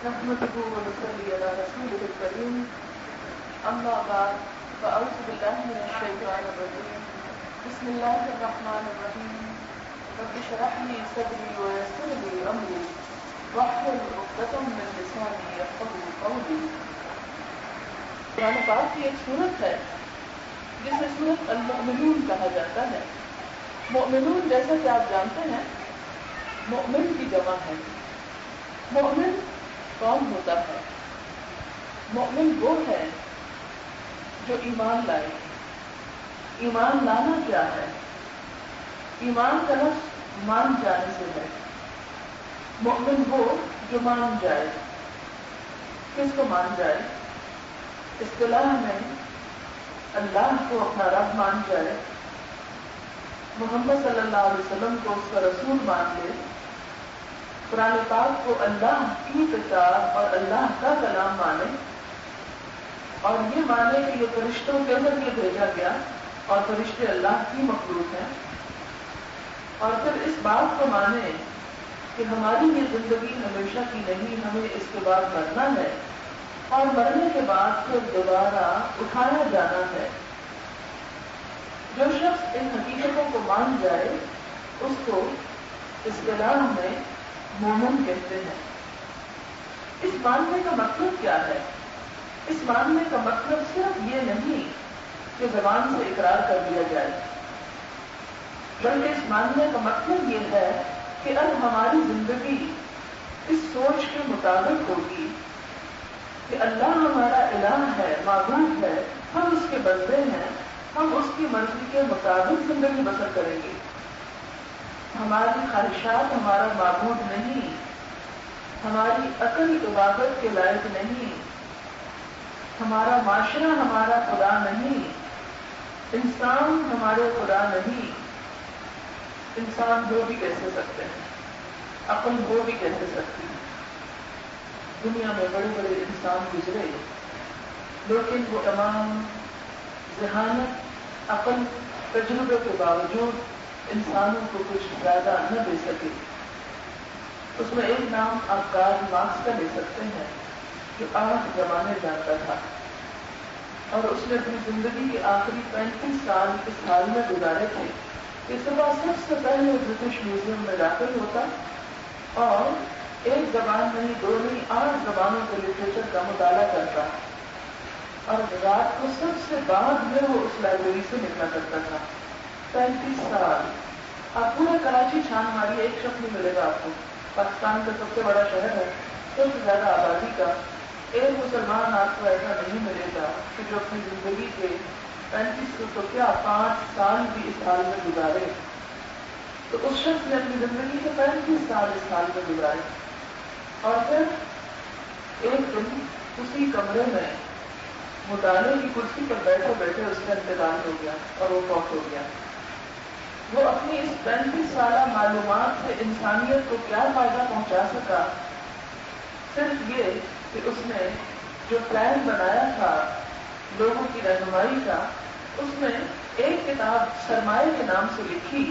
نحمده ونصلي على رسوله الكريم أما بعد فأعوذ بالله من الشيطان الرجيم بسم الله الرحمن الرحيم رب اشرح لي صدري ويسر لي أمري واحلل عقدة من لساني يفقهوا قولي. قرآن پاک کی ایک سورت ہے جسے سورت المؤمنون کہا جاتا ہے. مؤمنون جیسا کہ آپ جانتے ہیں مؤمن کی جمع ہے. مؤمن کون ہوتا ہے؟ مؤمن وہ ہے جو ایمان لائے. ایمان لانا کیا ہے؟ ایمان کا لفظ مان جانے سے ہے. مؤمن وہ جو مان جائے. کس کو مان جائے؟ اصطلاح میں اللہ کو اپنا رب مان جائے, محمد صلی اللہ علیہ وسلم کو اس کا رسول مان لے, قرآن پاک کو اللہ کی کتاب اور اللہ کا کلام مانے, اور یہ مانے کہ یہ فرشتوں کے ذریعے بھیجا گیا اور فرشتے اللہ کی مخلوق ہیں, اور پھر اس بات کو مانے کہ ہماری یہ زندگی ہمیشہ کی نہیں, ہمیں اس کے بعد مرنا ہے اور مرنے کے بعد پھر دوبارہ اٹھایا جانا ہے. جو شخص ان حقیقتوں کو مان جائے اس کو اصطلاح میں مومن کہتے ہیں. اس ماننے کا مطلب کیا ہے؟ اس ماننے کا مطلب صرف یہ نہیں کہ زبان سے اقرار کر دیا جائے, بلکہ اس ماننے کا مطلب یہ ہے کہ اب ہماری زندگی اس سوچ کے مطابق ہوگی کہ اللہ ہمارا الہ ہے, معبود ہے, ہم اس کے بندے ہیں, ہم اس کی مرضی کے مطابق زندگی بسر کریں گے. ہماری خواہشات ہمارا معبود نہیں, ہماری عقل عبادت کے لائق نہیں, ہمارا معاشرہ ہمارا خدا نہیں, انسان ہمارے خدا نہیں. انسان ہو بھی کیسے سکتے ہیں, عقل ہو بھی کیسے سکتی ہے. دنیا میں بڑے بڑے انسان گزرے لیکن وہ تمام ذہانت, عقل, تجربے کے باوجود انسانوں کو کچھ زیادہ نہ دے سکے. اس میں ایک نام آپ کارل مارکس کا لے سکتے ہیں جو 8 زمانے جانتا تھا, اور اس نے اپنی زندگی کے آخری 35 سال اس حال میں گزارے تھے کہ صبح سب سے پہلے برٹش میوزیم میں داخل ہوتا اور ایک زبان نہیں, 2 نہیں, 8 زبانوں کے لٹریچر کا مطالعہ کرتا, اور رات کو سب سے بعد میں وہ اس لائبریری سے نکلا کرتا تھا. 35 سال. آپ پورا کراچی چھان ماری, ایک شخص نہیں ملے گا آپ کو. پاکستان کا سب سے بڑا شہر ہے, سب سے زیادہ آبادی کا, ایک مسلمان آپ کو ایسا نہیں ملے گا کہ جو اپنی زندگی کے 35 تو کیا 5 سال بھی اس حال میں گزارے. تو اس شخص نے اپنی زندگی کے 35 سال اس حال میں گزارے, اور پھر ایک دن اسی کمرے میں مطالعے کی کرسی پر بیٹھے بیٹھے اس کا انتقال ہو گیا اور وہ فوت ہو گیا. وہ اپنی اس 35 سالہ معلومات سے انسانیت کو کیا فائدہ پہنچا سکا؟ صرف یہ کہ اس نے جو پلان بنایا تھا لوگوں کی رہنمائی کا, اس میں ایک کتاب سرمایہ کے نام سے لکھی,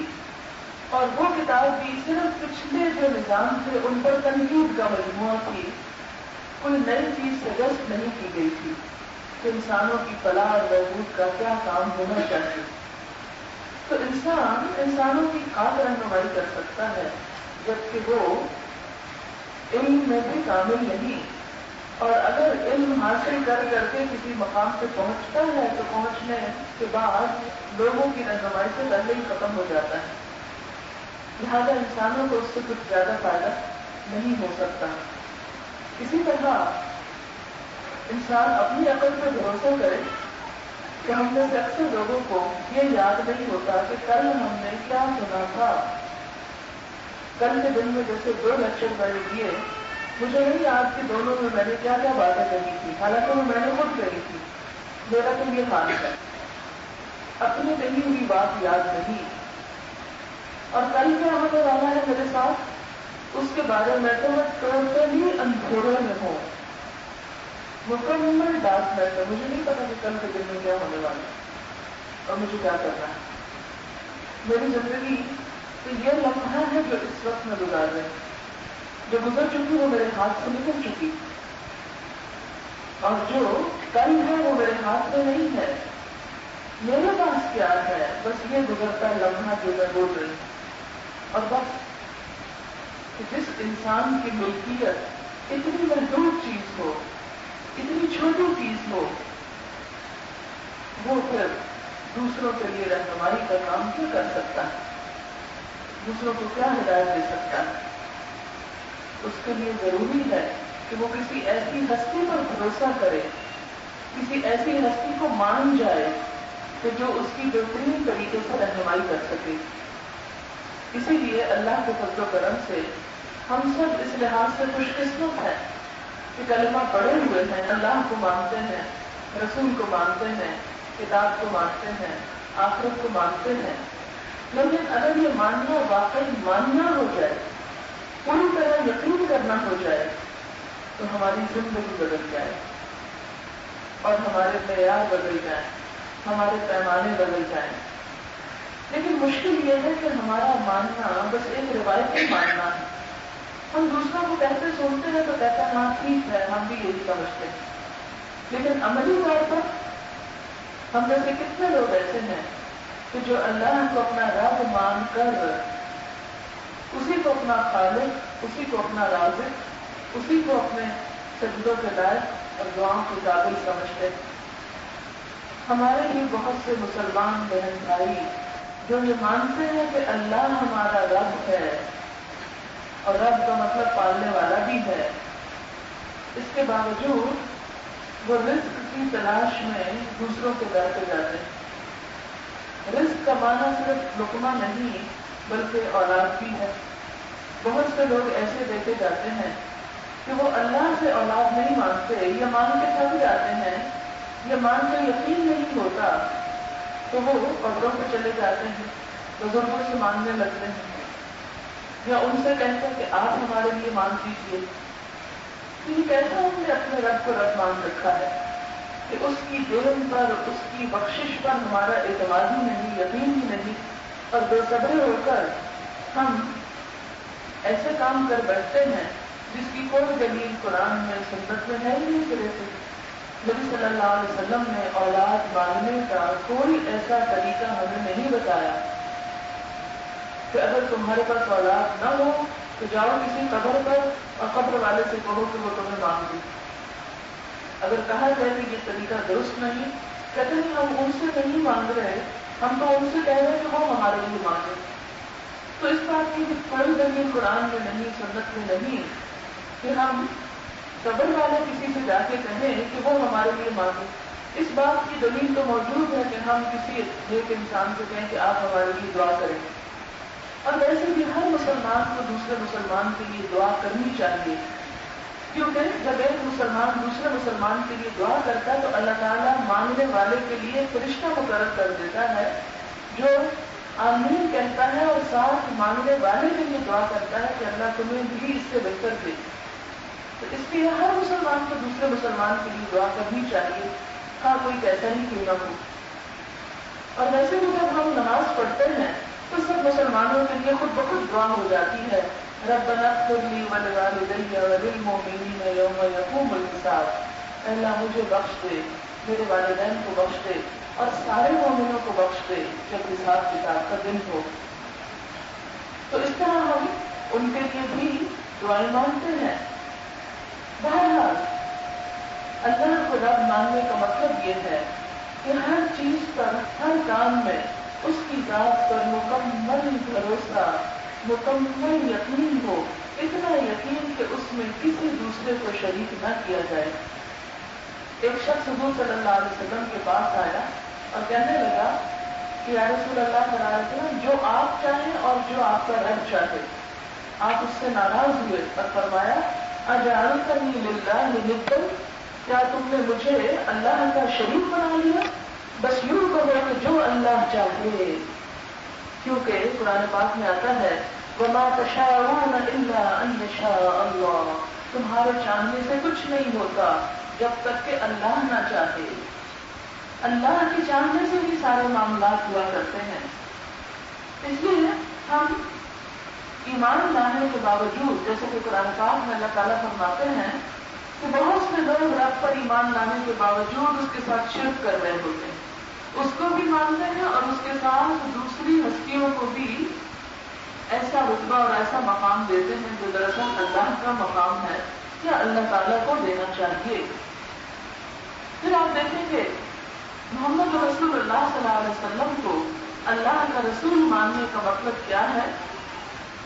اور وہ کتاب بھی صرف پچھلے جو نظام تھے ان پر تنقید کا مجموعہ تھی. کوئی نئی چیز سجیسٹ نہیں کی گئی تھی کہ انسانوں کی فلاح اور بہبود کا کیا کام ہونا چاہیے. تو انسان انسانوں کی خاص رہنمائی کر سکتا ہے, جبکہ وہ علم میں بھی کامل نہیں, اور اگر علم حاصل کر کر کے کسی مقام پہ پہنچتا ہے تو پہنچنے کے بعد لوگوں کی رہنمائی سے پہلے ہی ختم ہو جاتا ہے. لہذا انسانوں کو اس سے کچھ زیادہ فائدہ نہیں ہو سکتا. اسی طرح انسان اپنی عقل پہ بھروسہ کرے کہ ہم میں سے اکثر لوگوں کو یہ یاد نہیں ہوتا کہ کل ہم نے کیا سنا تھا. کل کے دن میں جیسے 2 لیکچر میں نے دیے, مجھے نہیں یاد کہ دونوں میں میں نے کیا کیا باتیں کہی تھی, حالانکہ وہ میں نے خود کہی تھی. میرا تو یہ حال ہے, اپنی کہی ہوئی بات یاد نہیں, اور کل کیا ہونے والا ہے میرے ساتھ اس کے بارے میں تو میں ٹوٹلی اندھیرے میں ہوں, مکمل ڈارک نیٹ ہے. مجھے نہیں پتا کہ کل کے دن میں کیا ہونے والا ہے اور مجھے کیا کرنا ہے. میری زندگی تو یہ لمحہ ہے جو اس وقت میں گزار رہے ہیں. جو گزر چکی وہ میرے ہاتھ سے نکل چکی، اور جو کل ہے وہ میرے ہاتھ میں نہیں ہے. میرے پاس کیا ہے؟ بس یہ گزرتا لمحہ جو میں بول رہی ہوں. اور بس کہ جس انسان کی ملکیت اتنی محدود چیز ہو، اتنی چھوٹی چیز ہو، وہ پھر دوسروں کے لیے رہنمائی کا کام کیا کر سکتا ہے؟ دوسروں کو کیا ہدایت دے سکتا ہے؟ اس کے لیے ضروری ہے کہ وہ کسی ایسی ہستی پر بھروسہ کرے، کسی ایسی ہستی کو مان جائے کہ جو اس کی بہترین طریقے سے رہنمائی کر سکے. اسی لیے اللہ کے فضل و کرم سے ہم سب اس لحاظ سے خوش قسمت ہیں کہ کلمہ پڑھے ہوئے ہیں، اللہ کو مانتے ہیں، رسول کو مانتے ہیں، کتاب کو مانتے ہیں، آخرت کو مانتے ہیں. لیکن اگر یہ ماننا واقعی ماننا ہو جائے، پوری طرح یقین کرنا ہو جائے، تو ہماری زندگی بدل جائے اور ہمارے معیار بدل جائیں، ہمارے پیمانے بدل جائیں. لیکن مشکل یہ ہے کہ ہمارا ماننا بس ایک روایتی ماننا ہے. ہم دوسروں کو کہتے سنتے ہیں تو کہتے ہیں ہاں ٹھیک ہے، ہم بھی یہی سمجھتے ہیں. لیکن عملی طور پر ہم میں سے کتنے لوگ ایسے ہیں کہ جو اللہ کو اپنا رب مان کر اسی کو اپنا خالق، اسی کو اپنا رازق، اسی کو اپنے سجدوں کے لائق اور دعاؤں کے قابل سمجھتے ہیں. ہمارے ہی بہت سے مسلمان بہن بھائی جو یہ مانتے ہیں کہ اللہ ہمارا رب ہے، اور رب کا مطلب پالنے والا بھی ہے، اس کے باوجود وہ رزق کی تلاش میں دوسروں کے در پہ جاتے ہیں. رزق کا معنی صرف لقمہ نہیں بلکہ اولاد بھی ہے. بہت سے لوگ ایسے دیکھے جاتے ہیں کہ وہ اللہ سے اولاد نہیں مانگتے، یہ مان کے تھک جاتے ہیں، یہ مان کر یقین نہیں ہوتا تو وہ قبروں پہ چلے جاتے ہیں، بزرگوں سے مانگنے لگتے ہیں، یا ان سے کہتے ہیں کہ آپ ہمارے لیے مانگ دیجیے. یہ کیسا ہم نے اپنے رب کو رب مان رکھا ہے کہ اس کی دین پر، اس کی بخشش پر ہمارا اعتماد ہی نہیں، یقین ہی نہیں، اور بے صبر ہو کر ہم ایسے کام کر بیٹھتے ہیں جس کی کوئی دلیل قرآن میں، سنت میں ہے ہی نہیں سرے سے. نبی صلی اللہ علیہ وسلم نے اولاد مانگنے کا کوئی ایسا طریقہ ہمیں نہیں بتایا کہ اگر تمہارے پاس اولاد نہ ہو تو جاؤ کسی قبر پر اور قبر والے سے کہو کہ وہ تمہیں مانگ دے. اگر کہا جائے کہ یہ طریقہ درست نہیں، کہتے ہیں ہم ان سے نہیں مانگ رہے، ہم تو ان سے کہہ رہے ہیں کہ وہ ہمارے لیے مانگے. تو اس بات کی کوئی دلیل قرآن میں نہیں، سنت میں نہیں کہ ہم قبر والے کسی سے جا کے کہیں کہ وہ ہمارے لیے مانگے. اس بات کی دلیل تو موجود ہے کہ ہم کسی نیک انسان سے کہیں کہ آپ ہمارے لیے دعا کریں. اور ویسے بھی ہر مسلمان کو دوسرے مسلمان کے لیے دعا کرنی چاہیے، کیونکہ جب ایک مسلمان دوسرے مسلمان کے لیے دعا کرتا ہے تو اللہ تعالیٰ مانگنے والے کے لیے فرشتہ مقرر کر دیتا ہے جو آمین کہتا ہے اور ساتھ مانگنے والے کے لیے دعا کرتا ہے کہ اللہ تمہیں بھی اس سے بہتر دے. تو اس لیے ہر مسلمان کو دوسرے مسلمان کے لیے دعا کرنی چاہیے، ہاں کوئی کیسا ہی کیوں نہ ہو. اور ویسے بھی جب ہم نماز پڑھتے ہیں تو سب مسلمانوں کے لیے خود بخود دعا ہو جاتی ہے، ربنا اغفر لی ولوالدی وللمؤمنین یوم یقوم الحساب. اللہ مجھے بخش دے، میرے والدین کو بخش دے اور سارے مومنوں کو بخش دے جب حساب کتاب کا دن ہو. تو اس طرح ہم ان کے لیے بھی دعائیں مانگتے ہیں. بہرحال اللہ کو رب ماننے کا مطلب یہ ہے کہ ہر چیز پر، ہر کام میں اس کی ذات پر مکمل بھروسہ، مکمل یقین ہو، اتنا یقین کہ اس میں کسی دوسرے کو شریک نہ کیا جائے. ایک شخص حضور صلی اللہ علیہ وسلم کے پاس آیا اور کہنے لگا کہ یا رسول اللہ صلی اللہ علیہ وسلم، جو آپ چاہیں اور جو آپ کا رب چاہے. آپ اس سے ناراض ہوئے اور فرمایا اجعلتنی للہ ندا، کیا تم نے مجھے اللہ کا شریک بنا لیا؟ بس یوں کہو کہ جو اللہ چاہے، کیونکہ قرآن پاک میں آتا ہے وما تشاءون الا ان یشاء اللہ، تمہارے چاہنے سے کچھ نہیں ہوتا جب تک کہ اللہ نہ چاہے. اللہ کے چاہنے سے بھی سارے معاملات ہوا کرتے ہیں. اس لیے ہم ایمان لانے کے باوجود، جیسے کہ قرآن پاک میں اللہ تعالیٰ فرماتے ہیں کہ بہت سے لوگ رب پر ایمان لانے کے باوجود اس کے ساتھ شرک کر رہے ہوتے ہیں، اس کو بھی مانتے ہیں اور اس کے ساتھ دوسری ہستیوں کو بھی ایسا رتبہ اور ایسا مقام دیتے ہیں جو دراصل اللہ کا مقام ہے یا اللہ تعالیٰ کو دینا چاہیے۔ پھر آپ دیکھیں گے محمد رسول اللہ صلی اللہ علیہ وسلم کو اللہ کا رسول ماننے کا مطلب کیا ہے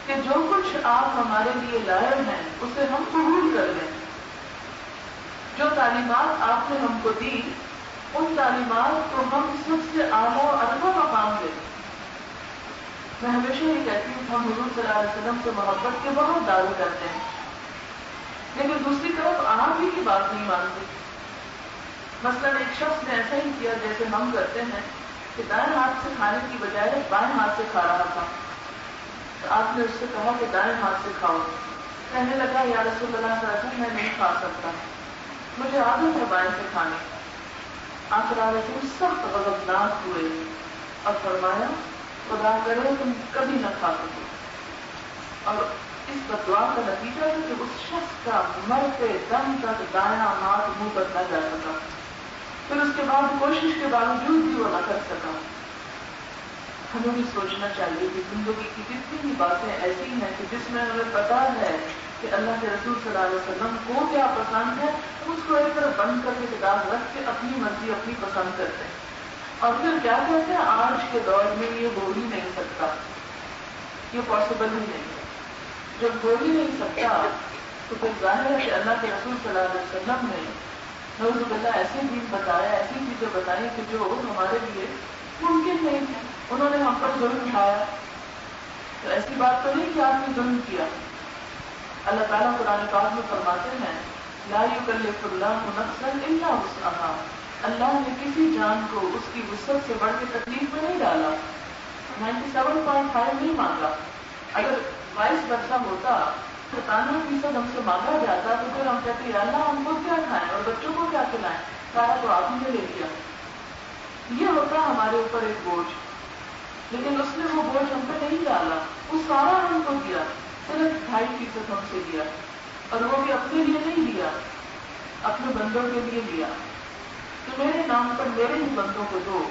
کہ جو کچھ آپ ہمارے لیے لائے ہیں اسے ہم قبول کر لیں، جو تعلیمات آپ نے ہم کو دی ان تعلیمات کو ہم سب سے اعلیٰ اور ارفع مقام دیں۔ میں ہمیشہ یہ کہتی ہوں ہم حضور صلی اللہ علیہ وسلم سے محبت کے بہت دعوے کرتے ہیں، لیکن دوسری طرف آپ ہی کی بات نہیں مانتے۔ مثلاً ایک شخص نے ایسا ہی کیا جیسے ہم کرتے ہیں کہ دائیں ہاتھ سے کھانے کی بجائے بائیں ہاتھ سے کھا رہا تھا، تو آپ نے اس سے کہا کہ دائیں ہاتھ سے کھاؤ۔ کہنے لگا یا رسول اللہ صلی اللہ علیہ وسلم میں نہیں کھا سکتا، مجھے عادت ہے بائیں سے کھانے۔ آپ صلی اللہ علیہ وسلم سخت غضبناک ہوئے اور فرمایا خدا کرے تم کبھی نہ کھا سکو۔ اور اس بدعا کا نتیجہ ہے کہ اس شخص کا مرتے دم تک دایاں ہاتھ منہ تک نہ جا سکا، پھر اس کے بعد کوشش کے باوجود بھی وہ نہ کر سکا۔ ہمیں بھی سوچنا چاہیے کہ زندگی کی کتنی بھی باتیں ایسی ہیں کہ جس میں ہمیں پتا ہے کہ اللہ کے رسول صلی اللہ علیہ وسلم کو کیا پسند ہے، ہم اس کو ایک طرف بند کر کے کتاب رکھ کے اپنی مرضی اپنی پسند کرتے ہیں، اور پھر کیا کہتے ہیں آج کے دور میں یہ ہو ہی نہیں سکتا، یہ پاسبل ہی نہیں ہے۔ جب ہو ہی نہیں سکتا تو پھر ظاہر ہے کہ اللہ کے رسول صلی اللہ علیہ وسلم نے نعوذ باللہ ایسے دین بتایا، ایسی چیزیں بتائی کہ جو ہمارے لیے ممکن نہیں ہے۔ انہوں نے ہم پر ظلم اٹھایا، تو ایسی بات تو نہیں کہ آپ نے ظلم کیا۔ اللہ تعالیٰ قرآن پاک میں فرماتے ہیں لا یکلف اللہ نفسا الا وسعها، اللہ نے کسی جان کو اس کی وسعت سے بڑھ کے تکلیف میں نہیں ڈالا، 97.5 نہیں مانگا۔ اگر 22% ہوتا، 97% ہم سے مانگا جاتا تو پھر ہم کہتے یا اللہ ہم کو کیا کھائیں اور بچوں کو کیا کھلائیں، سارا تو آپ ہی نے لے لیا۔ یہ ہوتا ہمارے اوپر ایک بوجھ، لیکن اس نے وہ بوجھ ہم پہ نہیں ڈالا، وہ سارا ہم کو دیا، صرف 2.5% ہم سے دیا، اور وہ بھی اپنے لیے نہیں لیا، اپنے بندوں کے لیے لیا کہ میرے نام پر میرے ہی بندوں کو دو۔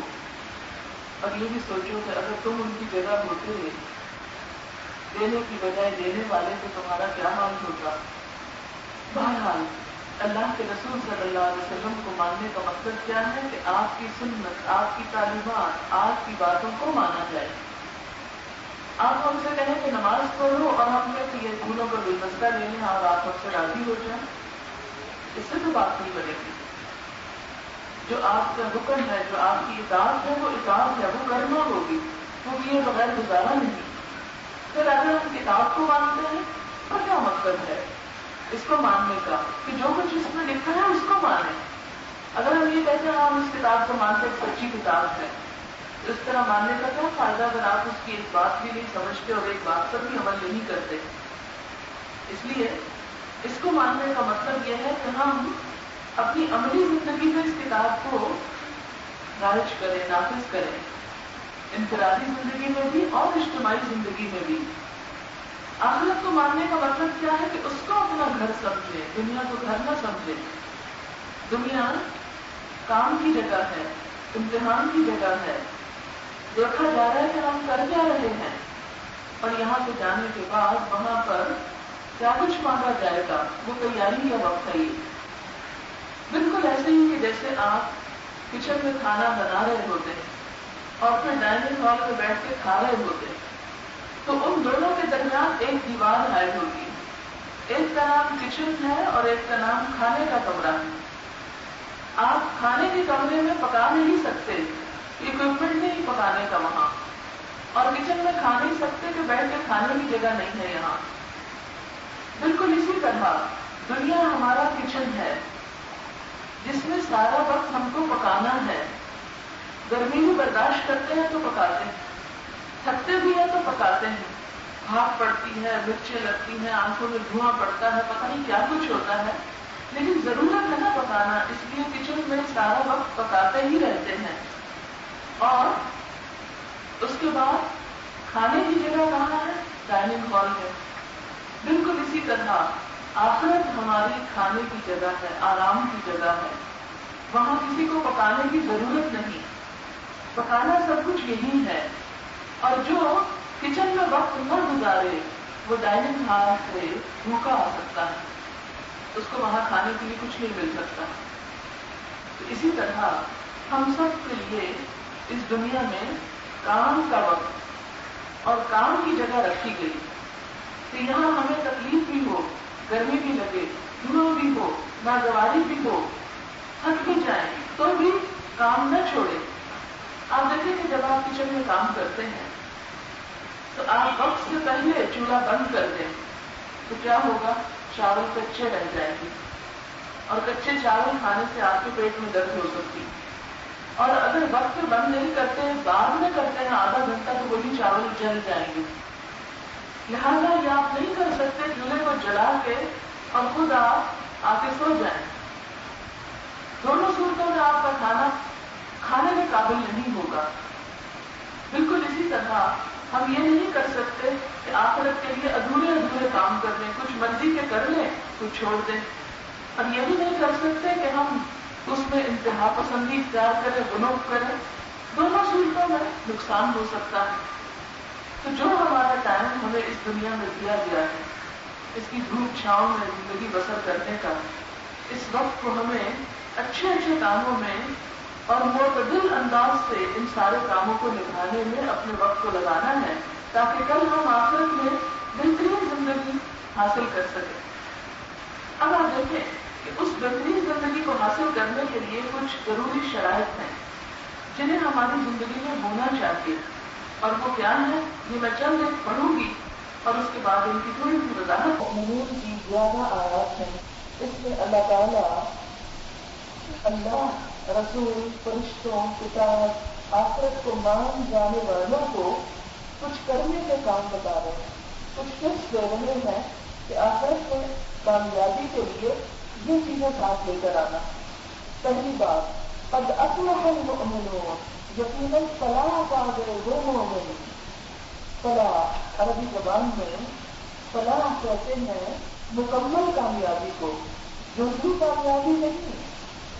اور یہ بھی سوچو کہ اگر تم ان کی جگہ ہوتے دینے کی بجائے دینے والے تو تمہارا کیا حال ہوتا۔ بہرحال اللہ کے رسول صلی اللہ علیہ وسلم کو ماننے کا مقصد کیا ہے کہ آپ کی سنت، آپ کی تعلیمات، آپ کی باتوں کو مانا جائے۔ آپ ہم سے کہیں کہ نماز پڑھو اور ہم نے کہ یہ پھولوں کا گلدستہ لے لیں اور آپ ہم سے راضی ہو جائیں، اس سے تو بات نہیں بنے گی۔ جو آپ کا حکم ہے، جو آپ کی اطاعت ہے وہ اطاعت ہے، وہ کرنا ہوگی، وہ کیے بغیر گزارا نہیں۔ پھر اگر ہم کتاب کو مانتے ہیں تو کیا مقصد ہے اس کو ماننے کا کہ جو کچھ اس میں لکھا ہے اس کو مانیں۔ اگر ہم یہ کہتے ہیں ہم اس کتاب کو مانتے ہیں سچی کتاب ہے، اس طرح ماننے کا کیا فائدہ اگر آپ اس کی ایک بات بھی نہیں سمجھتے اور ایک بات پر بھی عمل نہیں کرتے۔ اس لیے اس کو ماننے کا مطلب یہ ہے کہ ہم اپنی عملی زندگی میں اس کتاب کو رائج کریں، نافذ کریں، انفرادی زندگی میں بھی اور اجتماعی زندگی میں بھی۔ آخرت کو ماننے کا مطلب کیا ہے کہ اس کو اپنا گھر سمجھے، دنیا کو گھر نہ سمجھے۔ دنیا کام کی جگہ ہے، امتحان کی جگہ ہے، دیکھا جا رہا ہے کہ ہم کر کیا رہے ہیں، اور یہاں سے جانے کے بعد وہاں پر کیا کچھ مانگا جائے گا، وہ تیاری کا وقت ہے۔ یہ بالکل ایسے ہی کہ جیسے آپ کچن میں کھانا بنا رہے ہوتے ہیں اور پھر ڈائننگ ہال میں بیٹھ کے کھا رہے ہوتے ہیں، تو ان دونوں کے درمیان ایک دیوار حائل ہوگی، ایک کا نام کچن ہے اور ایک کا نام کھانے کا کمرہ ہے۔ آپ کھانے کے کمرے میں پکا نہیں سکتے، اکوپمنٹ نہیں پکانے کا وہاں، اور کچن میں کھا نہیں سکتے کہ بیٹھ کے کھانے کی جگہ نہیں ہے یہاں۔ بالکل اسی طرح دنیا ہمارا کچن ہے جس میں سارا وقت ہم کو پکانا ہے۔ گرمی بھی برداشت کرتے ہیں تو پکاتے ہیں، تھکتے بھی ہیں تو پکاتے ہیں، بھاپ پڑتی ہے، مرچیں لگتی ہیں، آنکھوں میں دھواں پڑتا ہے، پتہ نہیں کیا کچھ ہوتا ہے، لیکن ضرورت ہے نا پکانا، اس لیے کچن میں سارا وقت پکاتے ہی رہتے ہیں۔ اور اس کے بعد کھانے کی جگہ کہاں ہے؟ ڈائننگ ہال ہے. بالکل اسی طرح آخرت ہماری کھانے کی جگہ ہے، آرام کی جگہ ہے. وہاں کسی کو پکانے کی ضرورت نہیں، پکانا سب کچھ یہی ہے. اور جو کچن میں وقت نہ گزارے وہ ڈائننگ ہال سے بھوکا آ سکتا ہے، اس کو وہاں کھانے کے لیے کچھ نہیں مل سکتا. تو اسی طرح ہم سب کے لیے اس دنیا میں کام کا وقت اور کام کی جگہ رکھی گئی کہ یہاں ہمیں تکلیف بھی ہو، گرمی بھی لگے، دھوپ بھی ہو، ناگواری بھی ہو، تھک بھی جائیں تو بھی کام نہ چھوڑیں. آپ دیکھیں کہ جب آپ کچن میں کام کرتے ہیں تو آپ وقت سے پہلے چولہا بند کر دیں تو کیا ہوگا؟ چاول کچے رہ جائیں گے اور کچے چاول کھانے سے آپ کے پیٹ میں درد ہو سکتی. اور اگر وقت پہ بند نہیں کرتے ہیں، بعد میں کرتے ہیں آدھا گھنٹہ، تو وہی چاول جل جائیں گے. لہٰذا یہ آپ نہیں کر سکتے چولہے کو جلا کے اور خود آپ آ کے سو جائیں. دونوں صورتوں میں آپ کا کھانا کھانے کے قابل نہیں ہوگا. بالکل اسی طرح ہم یہ نہیں کر سکتے کہ آخرت کے لیے ادھورے ادھورے کام کر لیں، کچھ مرضی کے کر لیں کچھ چھوڑ دیں. ہم یہ بھی نہیں کر سکتے کہ ہم اس میں انتہا پسندی اختیار کریں، غلوف کریں. دونوں صورتوں میں نقصان ہو سکتا ہے. تو جو ہمارا ٹائم ہمیں اس دنیا میں دیا گیا ہے، اس کی دھوپ چھاؤں میں زندگی بسر کرنے کا، اس وقت کو ہمیں اچھے اچھے کاموں میں اور معتدل انداز سے ان سارے کاموں کو نبھانے میں اپنے وقت کو لگانا ہے تاکہ کل ہم آخرت میں بہترین زندگی حاصل کر سکیں. اب آپ دیکھیں کہ اس بہترین زندگی کو حاصل کرنے کے لیے کچھ ضروری شرائط ہیں جنہیں ہماری زندگی میں ہونا چاہیے. اور وہ کیا ہے؟ یہ میں چند ایک پڑھوں گی اور اس کے بعد ان کی تھوڑی سی وضاحت. مومنون کی 11 آیات ہیں. اس میں اللہ تعالیٰ اللہ، رسول، فرشتوں، کتاب، آخرت کو مان جانے والوں کو کچھ کرنے کے کام بتا رہے ہیں، کچھ ٹپس دے رہے ہیں کہ آخرت میں کامیابی کے لیے یہ چیزیں ساتھ لے کر آنا. پہلی بات، قد افلح المؤمنون، یقیناً فلاح پا گئے وہ مومن. فلاح عربی زبان میں فلاح کہتے ہیں مکمل کامیابی کو، جزوی کامیابی نہیں،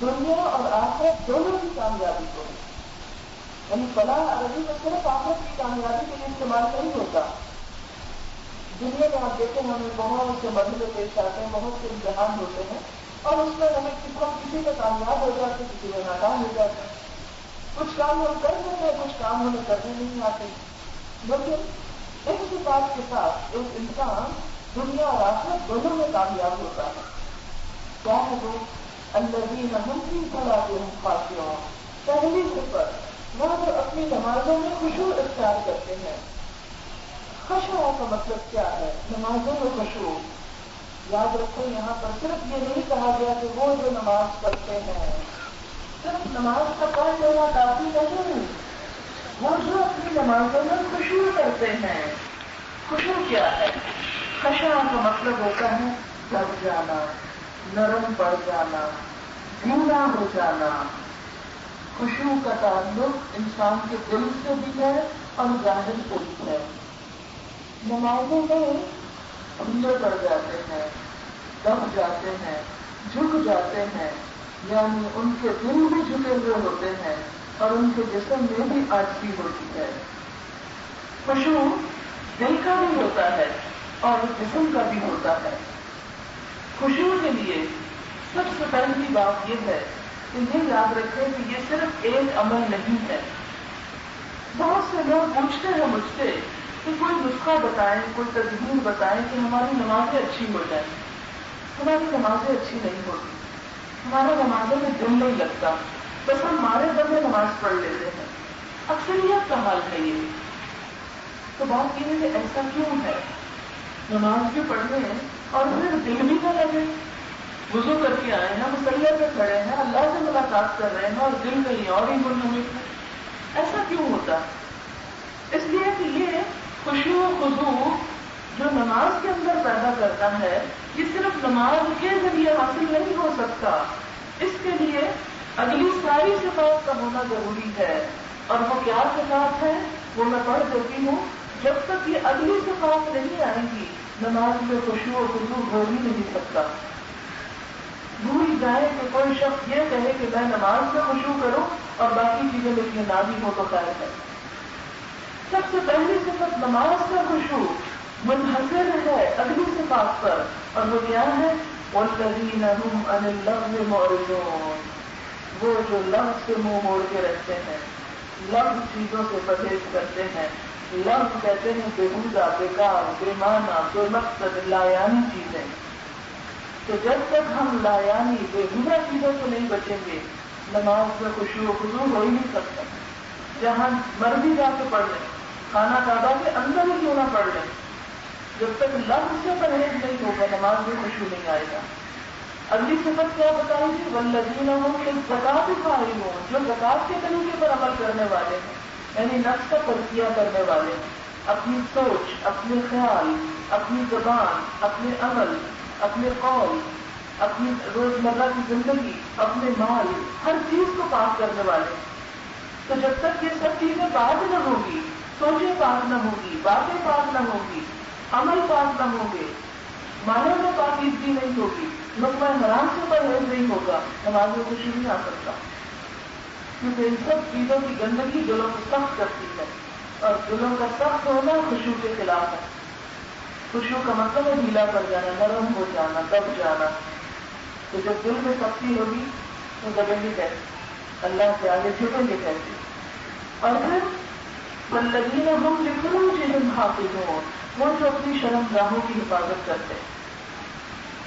دنیا اور آخرت دونوں کی کامیابی کو. یعنی فلاح عربی میں صرف آخرت کی کامیابی کے لیے استعمال نہیں ہوتا. دنیا میں آپ دیکھیں ہمیں بہت سے مرحلے پیش آتے ہیں، بہت سے امتحان ہوتے ہیں اور اس میں ہمیں کسی کا کامیاب ہو جاتے، کسی کا ناکام ہو جاتے ہیں. کچھ کام ہم کر لیتے ہیں، کچھ کام ہمیں کرنے نہیں آتے. لیکن اس بات کے ساتھ ایک انسان دنیا اور آخرت دونوں میں کامیاب ہوتا ہے. کیا ہے وہ؟ الذین هم فی صلاتہم خاشعون. پہلی صفت وہ جو اپنی نمازوں میں خشوع اختیار کرتے ہیں. خشوع کا مطلب کیا ہے؟ نمازوں میں خشوع. یاد رکھو یہاں پر صرف یہ نہیں کہا گیا کہ وہ جو نماز پڑھتے ہیں، صرف نماز کا پڑھ لینا کافی نہیں، وہ جو اپنی نمازوں میں خشوع کرتے ہیں. خشوع کیا ہے؟ خشوع کا مطلب ہوتا ہے دب جانا، نرم پڑ جانا، ڈھیلا ہو جانا. خشوع کا تعلق انسان کے دل سے بھی ہے اور ظاہر سے بھی ہے. نمازوں میں ڈھیلے پڑ جاتے ہیں، دب جاتے ہیں، جھک جاتے ہیں، یعنی ان کے دل بھی جھکے ہوئے ہوتے ہیں اور ان کے جسم میں بھی عاجزی ہوتی ہے. خشوع دل کا بھی ہوتا ہے اور جسم کا بھی ہوتا ہے. خشوع کے لیے سب سے پہلی بات یہ ہے کہ یہ یاد رکھیں کہ یہ صرف ایک عمل نہیں ہے. بہت سے لوگ پوچھتے ہیں مجھ سے کہ کوئی نسخہ بتائیں، کوئی تدبیر بتائیں کہ ہماری نمازیں اچھی ہو جائیں. ہماری نمازیں اچھی نہیں ہوتی، ہمارے نمازوں میں دل نہیں لگتا، بس ہم مارے بندے نماز پڑھ لیتے ہیں. اکثریت کا حال ہے یہ. تو بات یہ ہے کہ ایسا کیوں ہے؟ نماز بھی پڑھنے اور پھر دل بھی نہ لگے. وضو کر کے آئے ہیں، مصلی پہ کھڑے ہیں، اللہ سے ملاقات کر رہے ہیں اور دل کہیں اور ہی منہمک ہے. ایسا کیوں ہوتا؟ اس لیے کہ یہ خشوع و خضوع جو نماز کے اندر پیدا کرتا ہے، یہ صرف نماز کے ذریعے حاصل نہیں ہو سکتا. اس کے لیے اگلی ساری صفات کا ہونا ضروری ہے. اور وہ کیا صفات ہے وہ میں پڑھ دیتی ہوں. جب تک یہ اگلی صفات نہیں آئیں گی نماز میں خشوع و خضوع ہو ہی نہیں سکتا. بھول جائے کہ کوئی شخص یہ کہے کہ میں نماز میں خشوع کروں اور باقی چیزیں میری نہ بھی ہو تو خیر ہے. سب سے پہلی صفت نماز کا خشوع منحصر ہے اگلی صفات پر، اور وہ کیا ہے؟ وَالَّذِينَ هُمْ عَنِ اللَّغْوِ مُعْرِضُونَ، وہ جو لغو سے منہ موڑ کے رکھتے ہیں، لغو چیزوں سے پرہیز کرتے ہیں. لغو کہتے ہیں بےہودہ، بیکار، بے معنی، بے مقصد، لایانی چیزیں. تو جب تک ہم لایانی بےہودہ چیزوں سے نہیں بچیں گے نماز میں خشوع و خضوع ہو ہی نہیں سکتا. جہاں مرضی جا کے پڑھ لیں، خانہ کعبہ کے اندر ہی کیوں نہ پڑھ لیں، جب تک لفظ سے پرہیز نہیں ہوگا نماز میں خشوع نہیں آئے گا. اگلی صفت کیا بتائی گی؟ والذین هم للزکاۃ فاعلون، جو زکات کے طریقے پر عمل کرنے والے ہیں، یعنی نفس کا تزکیہ کرنے والے ہیں، اپنی سوچ، اپنے خیال، اپنی زبان، اپنے عمل، اپنے قول، اپنی روزمرہ کی زندگی، اپنے مال، ہر چیز کو پاک کرنے والے ہیں. تو جب تک یہ سب چیزیں پاک نہ ہوگی، سوچیں پاک نہ ہوگی، باتیں پاک نہ ہوگی، عمل پاک نہ ہوں گے، معنی میں پاکیزگی نہیں ہوگی، لقمہ حرام سے پرہیز نہیں ہوگا، نماز میں خشوع نہیں آ سکتا. کیونکہ ان سب چیزوں کی گندگی دلوں کو سخت کرتی ہے، اور دلوں کا سخت ہونا خشوع کے خلاف ہے. خشوع کا مطلب ہے ڈھیلا پڑ جانا، نرم ہو جانا، دب جانا. تو جب دل میں سختی ہوگی تو دبیں گے کیسے؟ اللہ کے آگے جھکیں گے کیسے؟ اور پھر والذین هم لفروجہم حافظون، وہ جو اپنی شرمگاہوں کی حفاظت کرتے ہیں،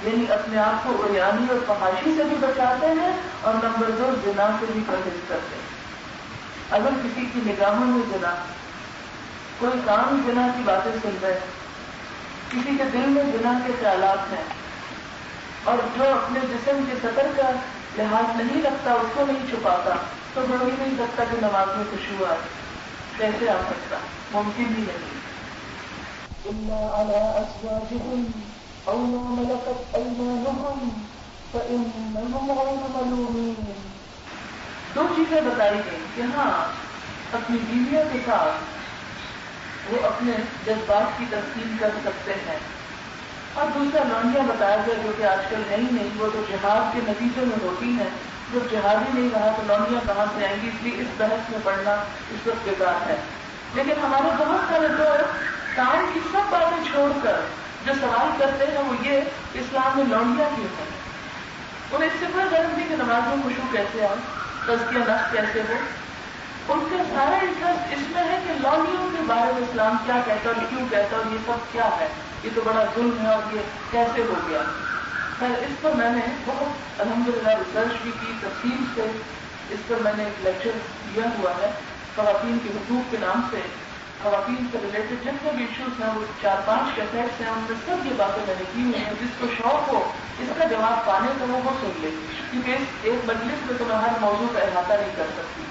یعنی اپنے آپ کو عریانی اور فحاشی سے بھی بچاتے ہیں، اور نمبر 2 زنا سے بھی پرہیز کرتے ہیں. اگر کسی کی نگاہوں میں زنا، کوئی کام زنا کی باتیں سن رہے ہیں، کسی کے دل میں زنا کے خیالات ہیں، اور جو اپنے جسم کے سطر کا لحاظ نہیں رکھتا، اس کو نہیں چھپاتا، تو ہو ہی نہیں سکتا کہ نماز میں خشوع آئے. کیسے آ سکتا؟ ممکن ہی نہیں. إِلَّا عَلَىٰ أَزْوَاجِهِمْ أَوْ مَا مَلَكَتْ أَيْمَانُهُمْ فَإِنَّهُمْ غَيْرُ مَلُومِينَ. 2 چیزیں بتائی گئی کہ ہاں اپنی بیویوں کے ساتھ وہ اپنے جذبات کی تسکین کر سکتے ہیں. اور دوسرا لونڈیاں بتایا گیا جو کہ آج کل نہیں، وہ تو جہاد کے نتیجے میں ہوتی ہیں. جب جہاد ہی نہیں رہا تو لونڈیاں کہاں سے آئیں گی؟ اس لیے اس بحث میں پڑھنا اس وقت بیکار ہے. لیکن ہمارے بہت سارے لوگ کام کی سب باتیں چھوڑ کر جو سوال کرتے ہیں وہ یہ کہ اسلام میں لونڈیاں کیوں ہیں؟ انہیں اس سے کوئی غرض نہیں کہ نماز میں خشوع کیسے آئے، تزکیہ نفس کیسے ہو. ان کا سارا انٹرسٹ اس میں ہے کہ لونڈیوں کے بارے میں اسلام کیا کہتا ہے اور کیوں کہتا ہے اور یہ سب کیا ہے، یہ تو بڑا ظلم ہے اور یہ کیسے ہو گیا. خیر اس پر میں نے بہت الحمدللہ ریسرچ بھی کی تفصیل سے. اس پر میں نے ایک لیکچر دیا ہوا ہے خواتین کے حقوق کے نام سے. خواتین سے ریلیٹڈ جتنے بھی ایشوز ہیں وہ 4-5 کیسٹس ہیں، ان میں سب یہ باتیں میں نے کی ہوئی ہیں. جس کو شوق ہو اس کا جواب پانے کا وہ سن لے، کیونکہ اس ایک مجلس میں تو میں ہر موضوع کا احاطہ نہیں کر سکتی.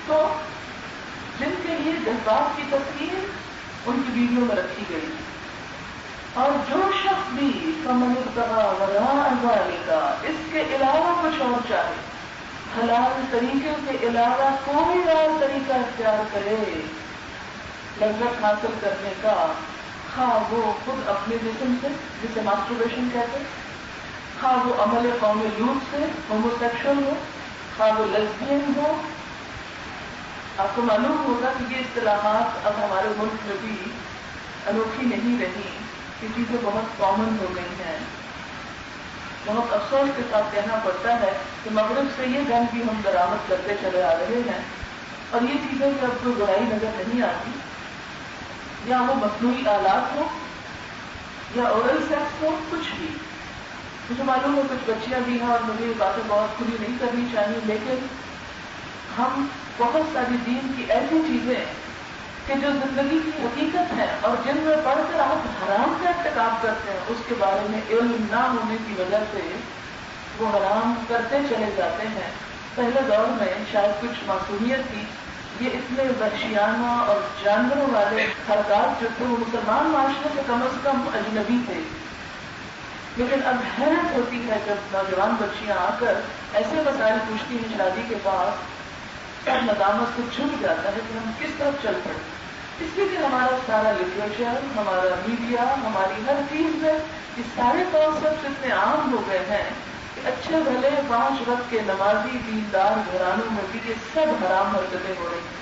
تو جن کے لیے جذبات کی تسکین ان کی ویڈیو میں رکھی گئی. اور جو شخص بھی فمن ابتغى وراء ذلك، اس کے علاوہ کچھ اور چاہے، حلال طریقے کے علاوہ کوئی اور طریقہ اختیار کرے لذت حاصل کرنے کا، خواہ وہ خود اپنے جسم سے جسے ماسٹربیشن کہتے ہیں، خواہ وہ عمل قوم لوط سے ہومو سیکشل ہو، خواہ وہ لیسبین ہو. آپ کو معلوم ہوگا کہ یہ اصطلاحات اب ہمارے ملک میں بھی انوکھی نہیں رہی، یہ چیزیں بہت کامن ہو گئی ہیں. بہت افسوس کے ساتھ کہنا پڑتا ہے کہ مغرب سے یہ گن بھی ہم درآمد کرتے چلے آ رہے ہیں، اور یہ چیزیں کہ اب کوئی برائی نظر نہیں آتی. یا وہ مصنوعی آلات ہو یا اورل سیکس ہو، کچھ بھی. مجھے معلوم ہے کچھ بچیاں بھی ہیں اور مجھے یہ باتیں بہت کھلی نہیں کرنی چاہیے، لیکن ہم بہت ساری دین کی ایسی چیزیں کہ جو زندگی کی حقیقت ہے اور جن میں پڑھ کر آپ حرام کا ارتکاب کرتے ہیں، اس کے بارے میں علم نہ ہونے کی وجہ سے وہ حرام کرتے چلے جاتے ہیں. پہلے دور میں شاید کچھ معصومیت تھی، یہ اتنے وحشیانہ اور جانوروں والے حرکات جو تھے وہ مسلمان معاشرے سے کم از کم اجنبی تھے. لیکن اب حیرت ہوتی ہے جب نوجوان بچیاں آ کر ایسے مسائل پوچھتی ہیں شادی کے بعد، سب ندامت سے چھپ جاتا ہے کہ ہم کس طرف چل پڑے. اس لیے کہ ہمارا سارا لٹریچر، ہمارا میڈیا، ہماری ہر چیز میں یہ سارے کانسیپٹ اتنے عام ہو گئے ہیں کہ اچھے بھلے 5 وقت کے نمازی دیندار گھرانوں میں بھی یہ سب حرام حرکتیں ہو رہی ہیں۔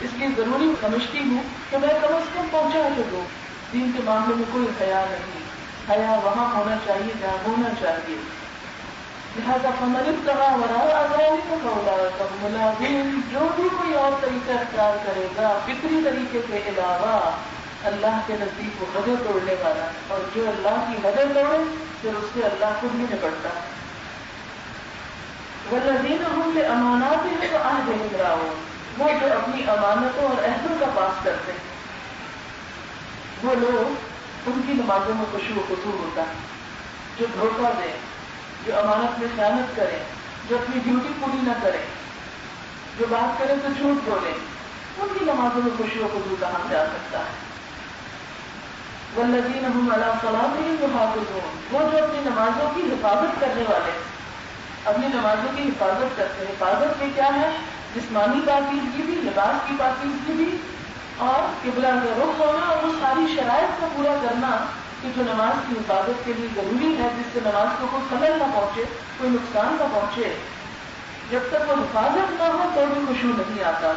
اس لیے ضروری سمجھتی ہوں کہ میں کم از کم پہنچا کے دوں۔ دین کے معاملے میں کوئی حیا نہیں، حیا وہاں ہونا چاہیے جہاں ہونا چاہیے۔ لہٰذا فمن ابتغى وراء ذلك فأولئك هم العادون، جو بھی کوئی اور طریقہ اختیار کرے گا فطری طریقے کے علاوہ، اللہ کے نزدیک وہ حدیں توڑنے والا، اور جو اللہ کی حدیں توڑے پھر اس سے اللہ خود ہی نپٹتا ہے۔ والذین هم لأماناتهم وعهدهم راعون، وہ جو اپنی امانتوں اور عہدوں کا پاس کرتے ہیں، وہ لوگ ان کی نمازوں میں خشوع و خضوع ہوتا ہے۔ جو دھوکہ دیں، جو امانت میں خیانت کریں، جو اپنی ڈیوٹی پوری نہ کریں، جو بات کریں تو جھوٹ بولیں، ان کی نمازوں میں خشوع و خضوع کہاں سے آ سکتا ہے؟ والذین هم علی صلاتهم یحافظون، وہ جو اپنی نمازوں کی حفاظت کرنے والے ہیں، اپنی نمازوں کی حفاظت کرتے ہیں۔ حفاظت میں کیا ہے؟ جسمانی پاکیزگی بھی، لباس کی پاکیزگی بھی، اور قبلہ کا رخ ہونا، اور وہ ساری شرائط کو پورا کرنا کہ جو نماز کی حفاظت کے لیے ضروری ہے، جس سے نماز کو کوئی خلل نہ پہنچے، کوئی نقصان نہ پہنچے۔ جب تک وہ حفاظت نہ ہو تو بھی خشوع نہیں آتا۔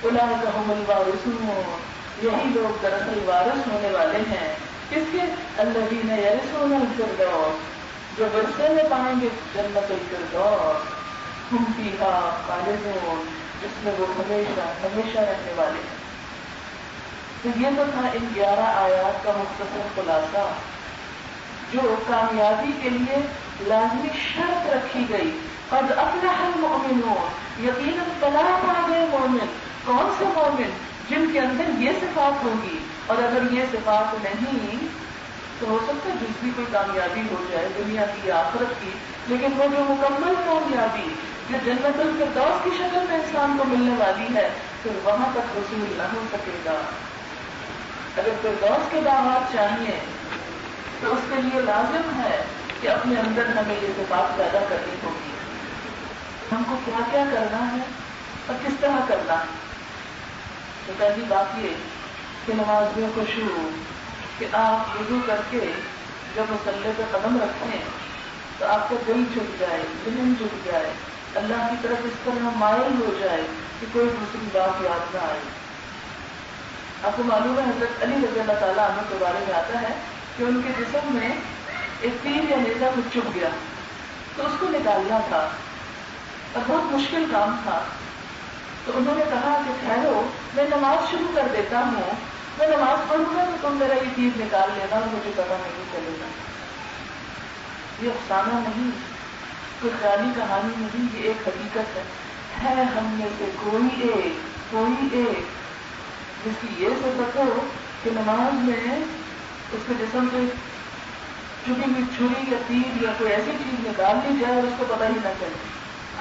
اولئک هم الوارثون، یہی لوگ دراصل وارث ہونے والے ہیں کس کے؟ الذین یرثون الفردوس، جو ورثے میں پائیں گے جنت الفردوس، ہم فیہا خالدون، جس میں وہ ہمیشہ ہمیشہ رہنے والے ہیں۔ تو یہ تو تھا ان 11 آیات کا مختصر خلاصہ، جو کامیابی کے لیے لازمی شرط رکھی گئی۔ قد افلح المؤمنون، یقیناً فلاح پا گئے مومن۔ کون سے مومن؟ جن کے اندر یہ صفات ہوگی، اور اگر یہ صفات نہیں تو ہو سکتا ہے دوسری کوئی کامیابی ہو جائے دنیا کی یا آخرت کی، لیکن وہ جو مکمل کامیابی جو جنت الفردوس کی شکل میں انسان کو ملنے والی ہے، پھر وہاں تک وصول نہ ہو سکے گا۔ اگر فردوس کے باغات چاہیے تو اس کے لیے لازم ہے کہ اپنے اندر ہمیں یہ صفات پیدا کرنی ہوگی۔ ہم کو کیا کیا کرنا ہے اور کس طرح کرنا ہے؟ تو پہلی بات یہ کہ نماز میں خشوع، کہ آپ وضو کر کے جب مصلی پہ قدم رکھیں تو آپ کا دل جھک جائے، ذہن جھک جائے، اللہ کی طرف اس طرح مائل ہو جائے کہ کوئی دوسری بات یاد نہ آئے۔ آپ کو معلوم ہے حضرت علی رضی اللہ تعالیٰ عنہ کے بارے میں آتا ہے کہ ان کے جسم میں ایک تیر یا نیزہ کچھ چبھ گیا، تو اس کو نکالنا تھا اور بہت مشکل کام تھا۔ تو انہوں نے کہا کہ ٹھہرو، میں نماز شروع کر دیتا ہوں، میں نماز پڑھوں گا تو تم میرا یہ تیر نکال لینا اور مجھے پتا نہیں چلے گا۔ یہ افسانہ نہیں، کوئی خیالی کہانی نہیں، یہ ایک حقیقت ہے ہم میں سے کوئی ایک جس کی یہ صفت ہو کہ نماز میں اس کے جسم سے چبھی ہوئی چھری یا تیر یا کوئی ایسی چیز نکال لی جائے اور اس کو پتہ ہی نہ چلے۔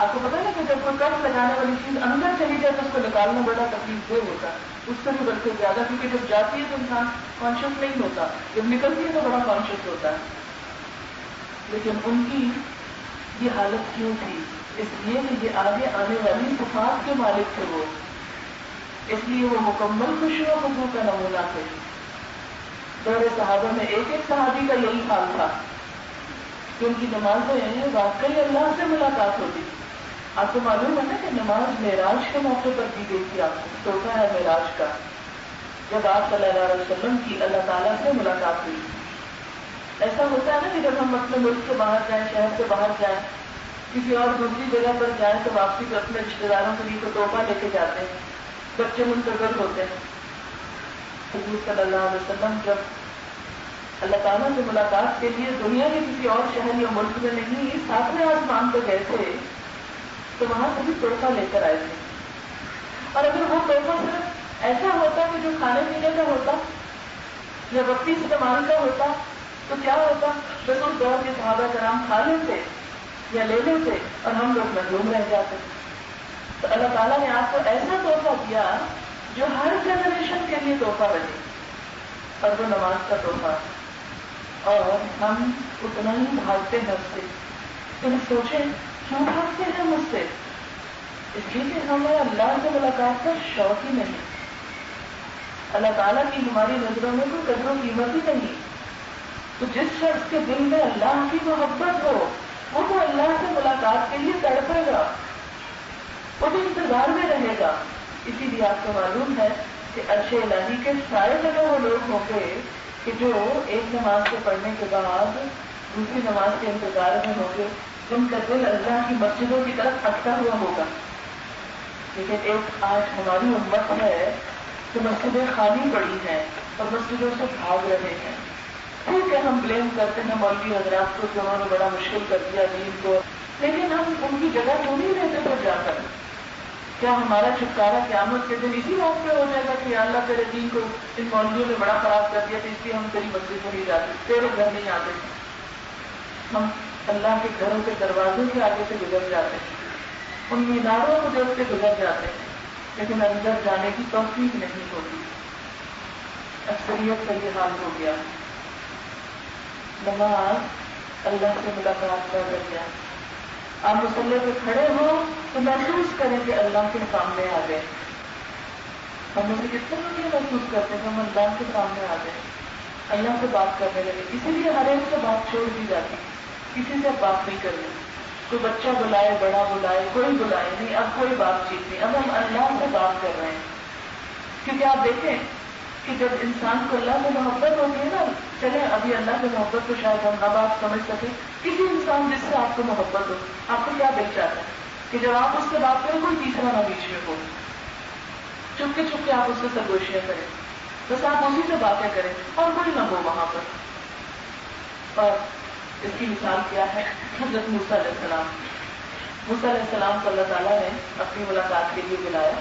آپ کو پتا ہے نا کہ جب کوئی کٹ لگانے والی چیز اندر چلی جائے تو اس کو نکالنا بڑا تکلیف دہ ہوتا ہے، اس سے بھی بلکہ زیادہ، کیونکہ جب جاتی ہے تو انسان کانشیس نہیں ہوتا، جب نکلتی ہے تو بڑا کانشیس ہوتا ہے۔ لیکن ان کی یہ حالت کیوں تھی؟ اس لیے کہ یہ آگے آنے والی صفات کے مالک تھے وہ، اس لیے وہ مکمل خشوع و خضوع کا نمونہ تھے۔ دور صحابہ میں ایک صحابی کا یہی حال تھا کہ ان کی نمازیں واقعی اللہ سے ملاقات ہوتی۔ آپ کو معلوم ہے نا کہ نماز معراج کے موقع پر دی گئی تھی، آپ کو تحفہ ہے معراج کا، جب آپ صلی اللہ علیہ وسلم کی اللہ تعالیٰ سے ملاقات ہوئی۔ ایسا ہوتا ہے نا کہ جب ہم اپنے ملک سے باہر جائیں، شہر سے باہر جائیں، کسی اور دوسری جگہ پر جائیں تو واپسی پر اپنے رشتے داروں کے لیے تو تحفہ لے کے جاتے ہیں، بچے منتظر ہوتے ہیں۔ حضور صلی اللہ علیہ وسلم جب اللہ تعالیٰ سے ملاقات کے لیے دنیا کے کسی اور شہر یا ملک میں نہیں، ساتویں آسمان پہ گئے تھے، تو وہاں سے بھی تحفہ لے کر آئے تھے۔ اور اگر وہ تحفہ صرف ایسا ہوتا کہ جو کھانے پینے کا ہوتا یا وقتی استعمال کا ہوتا تو کیا ہوتا؟ بس اس دور کے صحابہ کرام کھا لیتے یا لے لیتے اور ہم لوگ محروم رہ جاتے۔ تو اللہ تعالیٰ نے آپ کو ایسا تحفہ دیا جو ہر جنریشن کے لیے تحفہ بنے، اور وہ نماز کا تحفہ۔ اور ہم اتنا ہی بھاگتے ہیں اس سے۔ تم سوچیں کیوں بھاگتے ہیں مجھ سے؟ اس لیے کہ ہمیں اللہ سے ملاقات کا شوق ہی نہیں۔ اللہ تعالیٰ کی ہماری نظروں میں کوئی قدر و قیمت ہی نہیں. تو جس شخص کے دل میں اللہ کی محبت ہو وہ تو اللہ سے ملاقات کے لیے تڑپے گا، وہ تو انتظار میں رہے گا. اسی لیے آپ کو معلوم ہے کہ عرش الہی کے سارے جگہ وہ لوگ ہوں گے کہ جو ایک نماز کے پڑھنے کے بعد دوسری نماز کے انتظار میں ہوں گے، جن کا دل اللہ کی مسجدوں کی طرف اٹکا ہوا ہوگا. لیکن ایک آج ہماری امت ہے کہ مسجدیں خالی پڑی ہیں اور مسجدوں سے بھاگ رہے ہیں. ٹھیک ہے ہم بلیم کرتے ہیں مولوی حضرات کو کہ انہوں نے بڑا مشکل کر دیا دین کو، لیکن ہم ان کی جگہ کیوں نہیں رہتے پر جا کر؟ کیا ہمارا چھٹکارا قیامت کے دن اسی بات پہ ہو جائے گا کہ اللہ تیرے دین کو ان مولویوں نے بڑا خراب کر دیا تو اس لیے ہم تیری مسجد میں نہیں جاتے، تیرے گھر نہیں آتے؟ ہم اللہ کے گھروں کے دروازوں کے آگے سے گزر جاتے ہیں، ان میناروں کو دیکھ کے گزر جاتے ہیں، لیکن اندر جانے کی توفیق نہیں ہوتی. اکثریت کا یہ حال ہو گیا. نماز اللہ سے ملاقات کا ذریعہ. آپ مصلی پہ کھڑے ہو تو محسوس کریں کہ اللہ کے سامنے آ گئے. ہم میں سے کتنے لوگ یہ محسوس کرتے ہیں کہ ہم اللہ کے سامنے آ گئے، اللہ سے بات کرنے لگے. اسی لیے ہر ایک سے بات چھوڑ دی جاتی، کسی سے بات نہیں کرنی. کوئی بچہ بلائے، بڑا بلائے، کوئی بلائے نہیں، اب کوئی بات چیت نہیں، اب ہم اللہ سے بات کر رہے ہیں. کیونکہ آپ دیکھیں کہ جب انسان کو اللہ سے محبت ہوتی ہے نا، چلے ابھی اللہ کی محبت کو شاید ہم اب آپ سمجھ سکیں. کسی انسان جس سے آپ کو محبت ہو، آپ کو کیا دل چاہتا ہے کہ جب آپ اس سے بات کریں کوئی تیسرا نہ بیچ میں ہو، چپ کے آپ اس سے سرگوشیاں کریں، بس آپ اسی سے باتیں کریں اور کوئی نہ ہو وہاں پر. اور اس کی مثال کیا ہے؟ حضرت موسیٰ علیہ السلام. موسیٰ علیہ السلام کو اللہ تعالیٰ نے اپنی ملاقات کے لیے بلایا.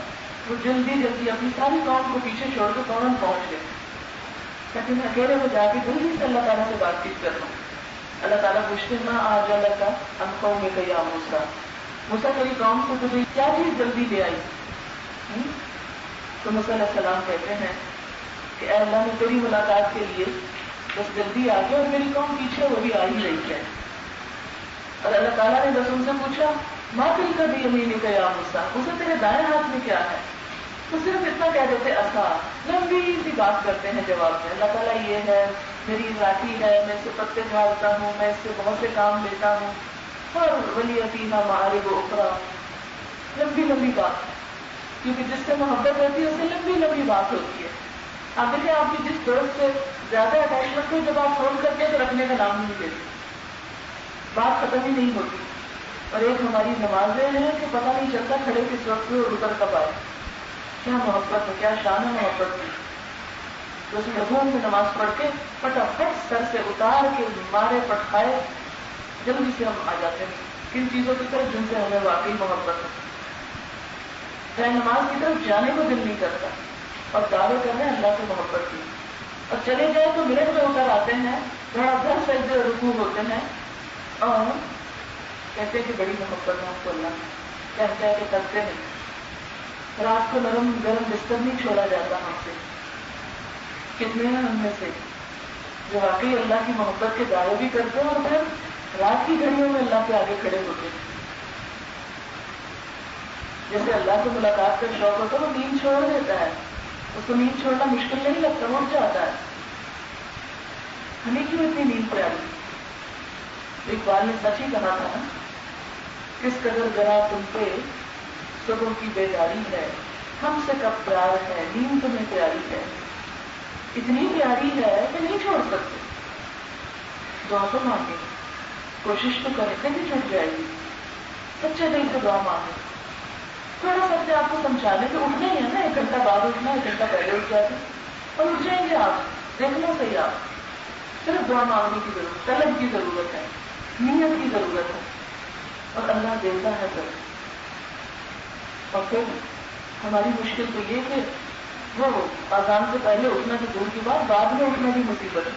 وہ جلدی اپنی ساری قوم کو پیچھے چھوڑ کے فوراً پہنچ گئے. لیکن اکیلے میں جا کے جلدی سے اللہ تعالیٰ سے بات چیت کرنا. اللہ تعالیٰ پوچھتے ہیں آج اللہ کا ہم قوم میں کیا موسیٰ، موسیٰ تیری قوم کو تجھے کیا چیز جلدی لے آئی؟ تو موسیٰ علیہ السلام کہتے ہیں کہ اے اللہ نے تیری ملاقات کے لیے بس جلدی آ گیا اور میری قوم پیچھے وہ بھی آ ہی رہی ہے. اور اللہ تعالیٰ نے بس ان سے پوچھا ماں دل کا بھی یمین کا یا موسیٰ، اسے تیرے دائیں ہاتھ میں کیا ہے؟ تو صرف اتنا کہہ دیتے عصا. لمبی سی بات کرتے ہیں جواب میں. اللہ تعالیٰ یہ ہے، میری ذاتی ہے، میں اس سے پتے جھاڑتا ہوں، میں اس سے بہت سے کام لیتا ہوں، اور ولی فیہا معارب اخری. لمبی بات، کیونکہ جس سے محبت ہوتی ہے اس سے لمبی بات ہوتی ہے. آپ دیکھیں آپ کی جس دوست سے زیادہ اٹیچمنٹ ہو، جب آپ فون کرتے ہیں تو رکھنے کا نام نہیں لیتے، بات ختم ہی نہیں ہوتی. اور ایک ہماری نمازیں ہیں کہ پتہ نہیں چلتا کھڑے کس وقت ہوئے اور اتر کب آئے. کیا محبت ہے، کیا شان ہے محبت کی. تو اس رکوع میں نماز پڑھ کے پٹافٹ سر سے اتار کے مارے پٹخائے جلدی سے ہم آ جاتے ہیں کن چیزوں کی طرف جن سے ہمیں واقعی محبت ہے. چاہے نماز کی طرف جانے کو دل نہیں کرتا اور دعوے کر رہے ہیں اللہ کی محبت کی، اور چلے جائے تو منٹ میں اتر آتے ہیں، بڑا بھر سجدے اور رکوع ہوتے ہیں اور کہتے ہیں کہ بڑی محبت ہے ہم کو اللہ، کہتے ہیں کہ کرتے نہیں. رات کو نرم گرم بستر نہیں چھوڑا جاتا ہم سے. کتنے ہیں ہم میں سے جو واقعی اللہ کی محبت کے دعوے بھی کرتے ہیں اور پھر رات کی گھڑیوں میں اللہ کے آگے کھڑے ہوتے ہیں. جیسے اللہ کو ملاقات کا شوق ہوتا ہے وہ نیند چھوڑ دیتا ہے، اس کو نیند چھوڑنا مشکل نہیں لگتا، وہ اٹھ جاتا ہے. ہمیں کیوں اتنی نیند پیاری؟ اقبال نے سچ ہی کہا تھا نا، کس قدر ذرا تم پہ صبح کی بیداری ہے، ہم سے کب پیار ہے، نیند تمہیں پیاری ہے، اتنی پیاری ہے کہ نہیں چھوڑ سکتے. دعا تو مانگے، کوشش تو کریں، کہیں چھوٹ جائے گی. سچے دل سے دعا مانگے. تھوڑا سا اپنے آپ کو سمجھا لیں کہ اٹھنا ہی ہے نا، 1 گھنٹہ بعد اٹھنا، 1 گھنٹہ پہلے اٹھ جاتے اور اٹھ جائیں گے. آپ دیکھنا صحیح، آپ صرف دعا مانگنے کی ضرورت، طلب کی ضرورت ہے، نیت کی ضرورت ہے اور اللہ دیتا ہے سر. اور پھر ہماری مشکل تو یہ کہ وہ اذان سے پہلے اٹھنا تو دور کی بات، بعد میں اٹھنا بھی مصیبت ہے.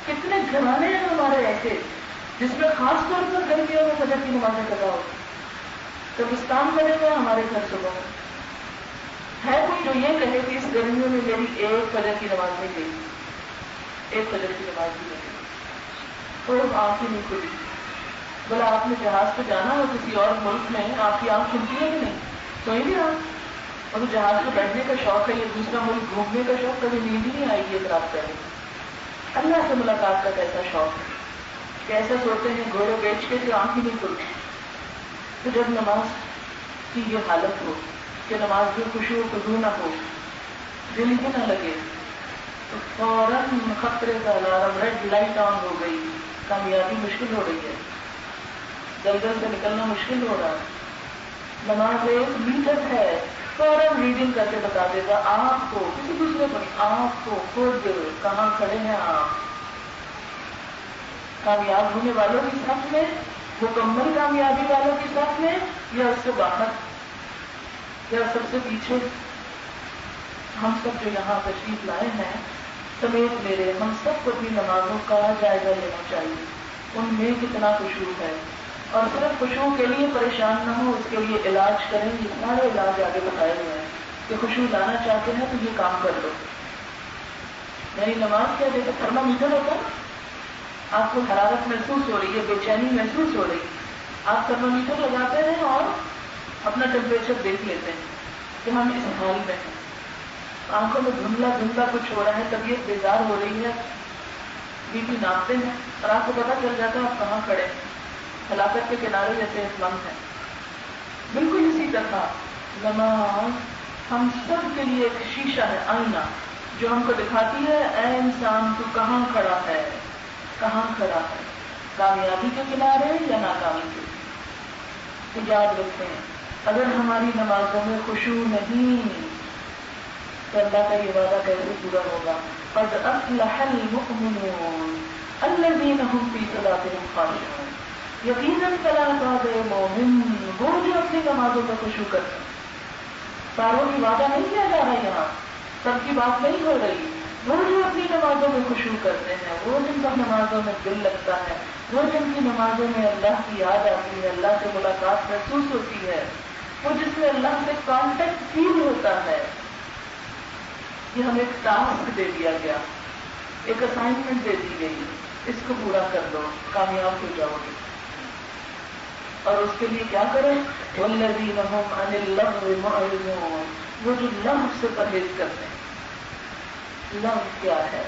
کتنے گھرانے ہیں ہمارے ایسے جس میں خاص طور پر گرمیوں میں فجر کی نمازیں قضا ہوتی. قبرستان پڑے ہوئے ہمارے گھر صبح ہے کوئی جو یہ کہے کہ اس گرمیوں میں میری ایک فجر کی نماز نہیں گئی، ایک فجر کی نماز بھی نہیں گئی، اور آنکھ ہی نہیں کھلی. بولا آپ نے جہاز پہ جانا ہو کسی اور ملک میں، آپ کی آنکھ کھلتی ہے کہ نہیں؟ سوئی بھی رہا اور جہاز میں بیٹھنے کا شوق ہے یا دوسرا ملک گھومنے کا شوق، کبھی نیند ہی نہیں آئے گی رات پہلے۔ اللہ سے ملاقات کا کیسا شوق ہے کہ ایسا سوتے ہیں گھوڑے بیچ کے آنکھ ہی نہیں کھلتی۔ تو جب نماز کی یہ حالت ہو کہ نماز میں خشوع و خضوع نہ ہو، دل ہی نہ لگے، تو فوراً خطرے کا الارم، ریڈ لائٹ آن ہو گئی، کامیابی مشکل ہو رہی ہے، دلدل سے نکلنا مشکل ہو رہا ہے۔ نماز ایک میٹر ہے، فوراً ریڈنگ کر کے بتا دے گا آپ کو، کسی دوسرے کو نہیں، آپ کو خود کہاں کھڑے ہیں آپ۔ کامیاب ہونے والوں کی صف میں، مکمل کامیابی والوں کی صف میں، یا اس سے باہر، یا سب سے پیچھے۔ ہم سب جو یہاں تشریف لائے ہیں سمیت میرے، ہم سب کو اپنی نمازوں کا جائزہ لینا چاہیے، ان میں کتنا خشوع ہے، اور صرف خشوع کے لیے پریشان نہ ہو، اس کے لیے علاج کریں۔ یہ سارے علاج آگے بتائے ہوئے ہیں کہ خشوع لانا چاہتے ہیں تو یہ کام کر لو۔ یعنی نماز کیا جیسے تھرما میٹر ہوتا ہے، آپ کو حرارت محسوس ہو رہی ہے، بے چینی محسوس ہو رہی ہے، آپ تھرما میٹر لگاتے ہیں اور اپنا ٹیمپریچر دیکھ لیتے ہیں کہ ہم اس حال میں ہیں، آنکھوں میں دھندلا دھندلا کچھ ہو رہا ہے، طبیعت بیزار ہو رہی ہے، بی پی ناپتے ہیں اور آپ کو پتا چل جاتا ہے آپ کہاں کھڑے ہیں، ہلاکت کے کنارے جیسے اسلام ہے۔ بالکل اسی طرح نماز ہم سب کے لیے ایک شیشہ ہے، آئینہ، جو ہم کو دکھاتی ہے اے انسان تو کہاں کھڑا ہے، کہاں کھڑا ہے، کامیابی کے کنارے یا ناکامی کے۔ تو یاد رکھیں اگر ہماری نمازوں میں خشوع نہیں تو اللہ کا یہ وعدہ کیسے پورا ہوگا؟ قد افلح المؤمنون الذین هم فی صلاتهم خاشعون، یقیناً فلاح پا گئے مومن وہ جو اپنی نمازوں میں خشوع کرتے ہیں۔ ساروں کی وعدہ نہیں کیا جا رہا یہاں، سب کی بات نہیں ہو رہی، وہ جو اپنی نمازوں میں خشوع کرتے ہیں، وہ جن کا نمازوں میں دل لگتا ہے، وہ جن کی نمازوں میں اللہ کی یاد آتی ہے، اللہ سے ملاقات محسوس ہوتی ہے، وہ جس میں اللہ سے کانٹیکٹ فیل ہوتا ہے۔ یہ ہمیں ایک ٹاسک دے دیا گیا، ایک اسائنمنٹ دے دی گئی، اس کو پورا کر دو، کامیاب ہو جاؤ گے۔ اور اس کے لیے کیا کریں؟ وَالَّذِينَ هُمْ عَنِ اللَّغْوِ مُعْرِضُونَ، وہ جو لغو سے پرہیز کرتے ہیں۔ لغو کیا ہے؟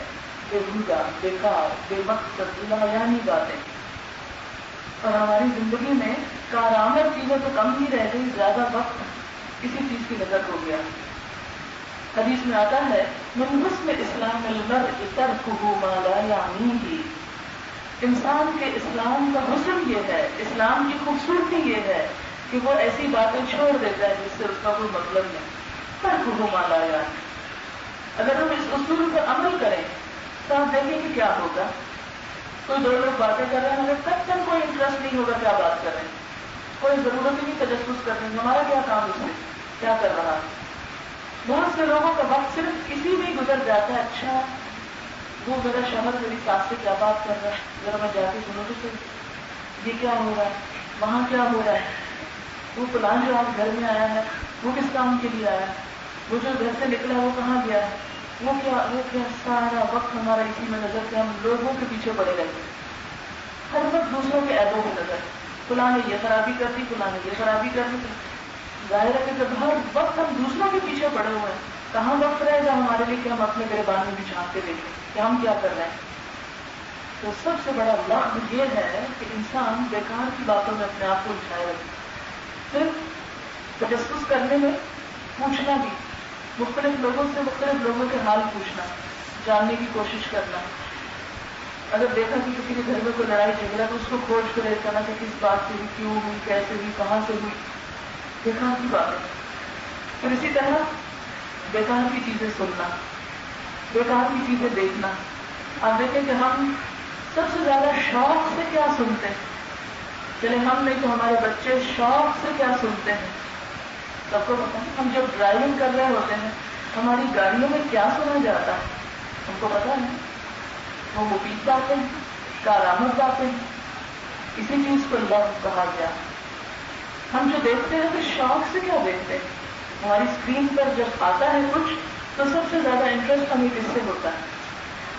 بےہودہ، بیکار، بے مقصد، لایعنی باتیں۔ اور ہماری زندگی میں کارآمد چیزیں تو کم ہی رہ گئی، زیادہ وقت کسی چیز کی نظر ہو گیا۔ حدیث میں آتا ہے من حسن اسلام المرء ترکہ ما لا یعنیہ، انسان کے اسلام کا حسن یہ ہے، اسلام کی خوبصورتی یہ ہے کہ وہ ایسی باتیں چھوڑ دیتا ہے جس سے اس کا کوئی مطلب نہیں۔ ترکہ ما لا یعنیہ، اگر ہم اس اصول پر عمل کریں تو آپ دیکھیں کہ کیا ہوگا۔ کوئی دو لوگ باتیں کر رہے ہیں، ہمیں قطعاً کوئی انٹرسٹ نہیں ہوگا کیا بات کر رہے ہیں، کوئی ضرورت ہی نہیں تجسس کرنے کی، ہمارا کیا کام اس میں کیا کر رہا ہے۔ بہت سے لوگوں کا وقت صرف اسی میں گزر جاتا ہے، اچھا وہ میرا شوہر میری ساس سے کیا بات کر رہا ہے، ذرا میں جا کے سنوں تو صحیح، یہ کیا ہو رہا ہے، وہاں کیا ہو رہا ہے، وہ فلان جو آج گھر میں آیا ہے وہ کس کام کے لیے آیا ہے، وہ جو گھر سے نکلا وہ کہاں گیا ہے، وہ کیا سارا وقت ہمارا اسی میں نظر سے ہم لوگوں کے پیچھے پڑے رہتے ہیں، ہر وقت دوسروں کے عیبوں کی نظر، فلاں نے یہ خرابی کر دی، فلاں نے یہ خرابی کر دی۔ ظاہر ہے کہ جب ہر وقت ہم دوسروں کے پیچھے پڑے ہوئے ہیں، کہاں وقت رہے گا ہمارے لیے کہ ہم اپنے گریبان میں بھی جھانک کے دیکھیں کہ ہم کیا کر رہے ہیں۔ تو سب سے بڑا لغو یہ ہے کہ انسان بیکار کی باتوں میں اپنے آپ کو الجھائے رکھے، صرف تجسس کرنے میں، پوچھنا بھی، مختلف لوگوں سے مختلف لوگوں کے حال پوچھنا، جاننے کی کوشش کرنا۔ اگر دیکھا کہ کسی کے گھر میں کوئی لڑائی جھگڑا تو اس کو کھوج کر کرنا کہ کس بات سے ہوئی، کیوں ہوئی، کیسے ہوئی، کہاں سے ہوئی، بیکار کی بات ہے۔ پھر اسی طرح بیکار کی چیزیں سننا، بیکار کی چیزیں دیکھنا۔ آپ دیکھیں کہ ہم سب سے زیادہ شوق سے کیا سنتے ہیں، چلے ہم نہیں تو ہمارے بچے شوق سے کیا سنتے ہیں، سب کو پتا ہے۔ ہم جب ڈرائیونگ کر رہے ہوتے ہیں ہماری گاڑیوں میں کیا سنا جاتا ہے ہم کو پتا ہے، وہ مفید باتیں، کارآمد باتیں، اسی چیز کو لغو کہا گیا۔ ہم جو دیکھتے ہیں تو شوق سے کیا دیکھتے ہیں، ہماری اسکرین پر جب آتا ہے کچھ تو سب سے زیادہ انٹرسٹ ہمیں کس سے ہوتا ہے۔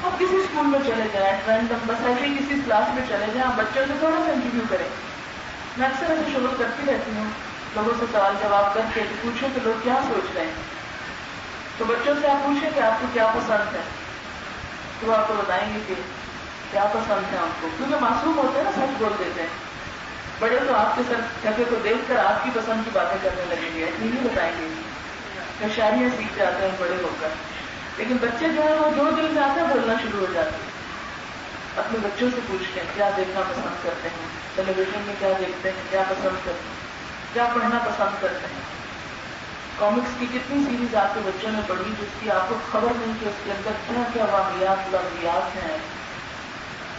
آپ کسی اسکول میں چلے جائیں، رینڈم بس ایسے ہی کسی کلاس میں چلے جائیں، آپ بچوں سے تھوڑا سا انٹرویو کریں۔ میں اکثر ایسے شروع کرتی رہتی ہوں لوگوں سے سوال جواب کر کے پوچھیں کہ لوگ کیا سوچ رہے ہیں. تو بچوں سے آپ پوچھیں کہ آپ کو کیا پسند ہے، تو وہ آپ کو بتائیں گے کہ کیا پسند ہے آپ کو، کیونکہ معصوم ہوتے ہیں نا، سچ بول دیتے ہیں. بڑے تو آپ کے سر ڈھکے کو دیکھ کر آپ کی پسند کی باتیں کرنے لگیں گے، ایسے نہیں بتائیں گے. ہوشیاریاں سیکھ جاتے ہیں بڑے ہو کر، لیکن بچے جو ہیں وہ جو دل میں آتا ہے بولنا شروع ہو جاتے ہیں. اپنے بچوں سے پوچھتے ہیں کیا دیکھنا پسند کرتے ہیں، ٹیلی ویژن میں کیا دیکھتے ہیں، کیا پسند کرتے ہیں، کیا پڑھنا پسند کرتے ہیں. کامکس کی کتنی سیریز آپ کے بچوں نے پڑھی جس کی آپ کو خبر نہیں کہ اس کے اندر کیا کیا واقعات لغویات ہیں.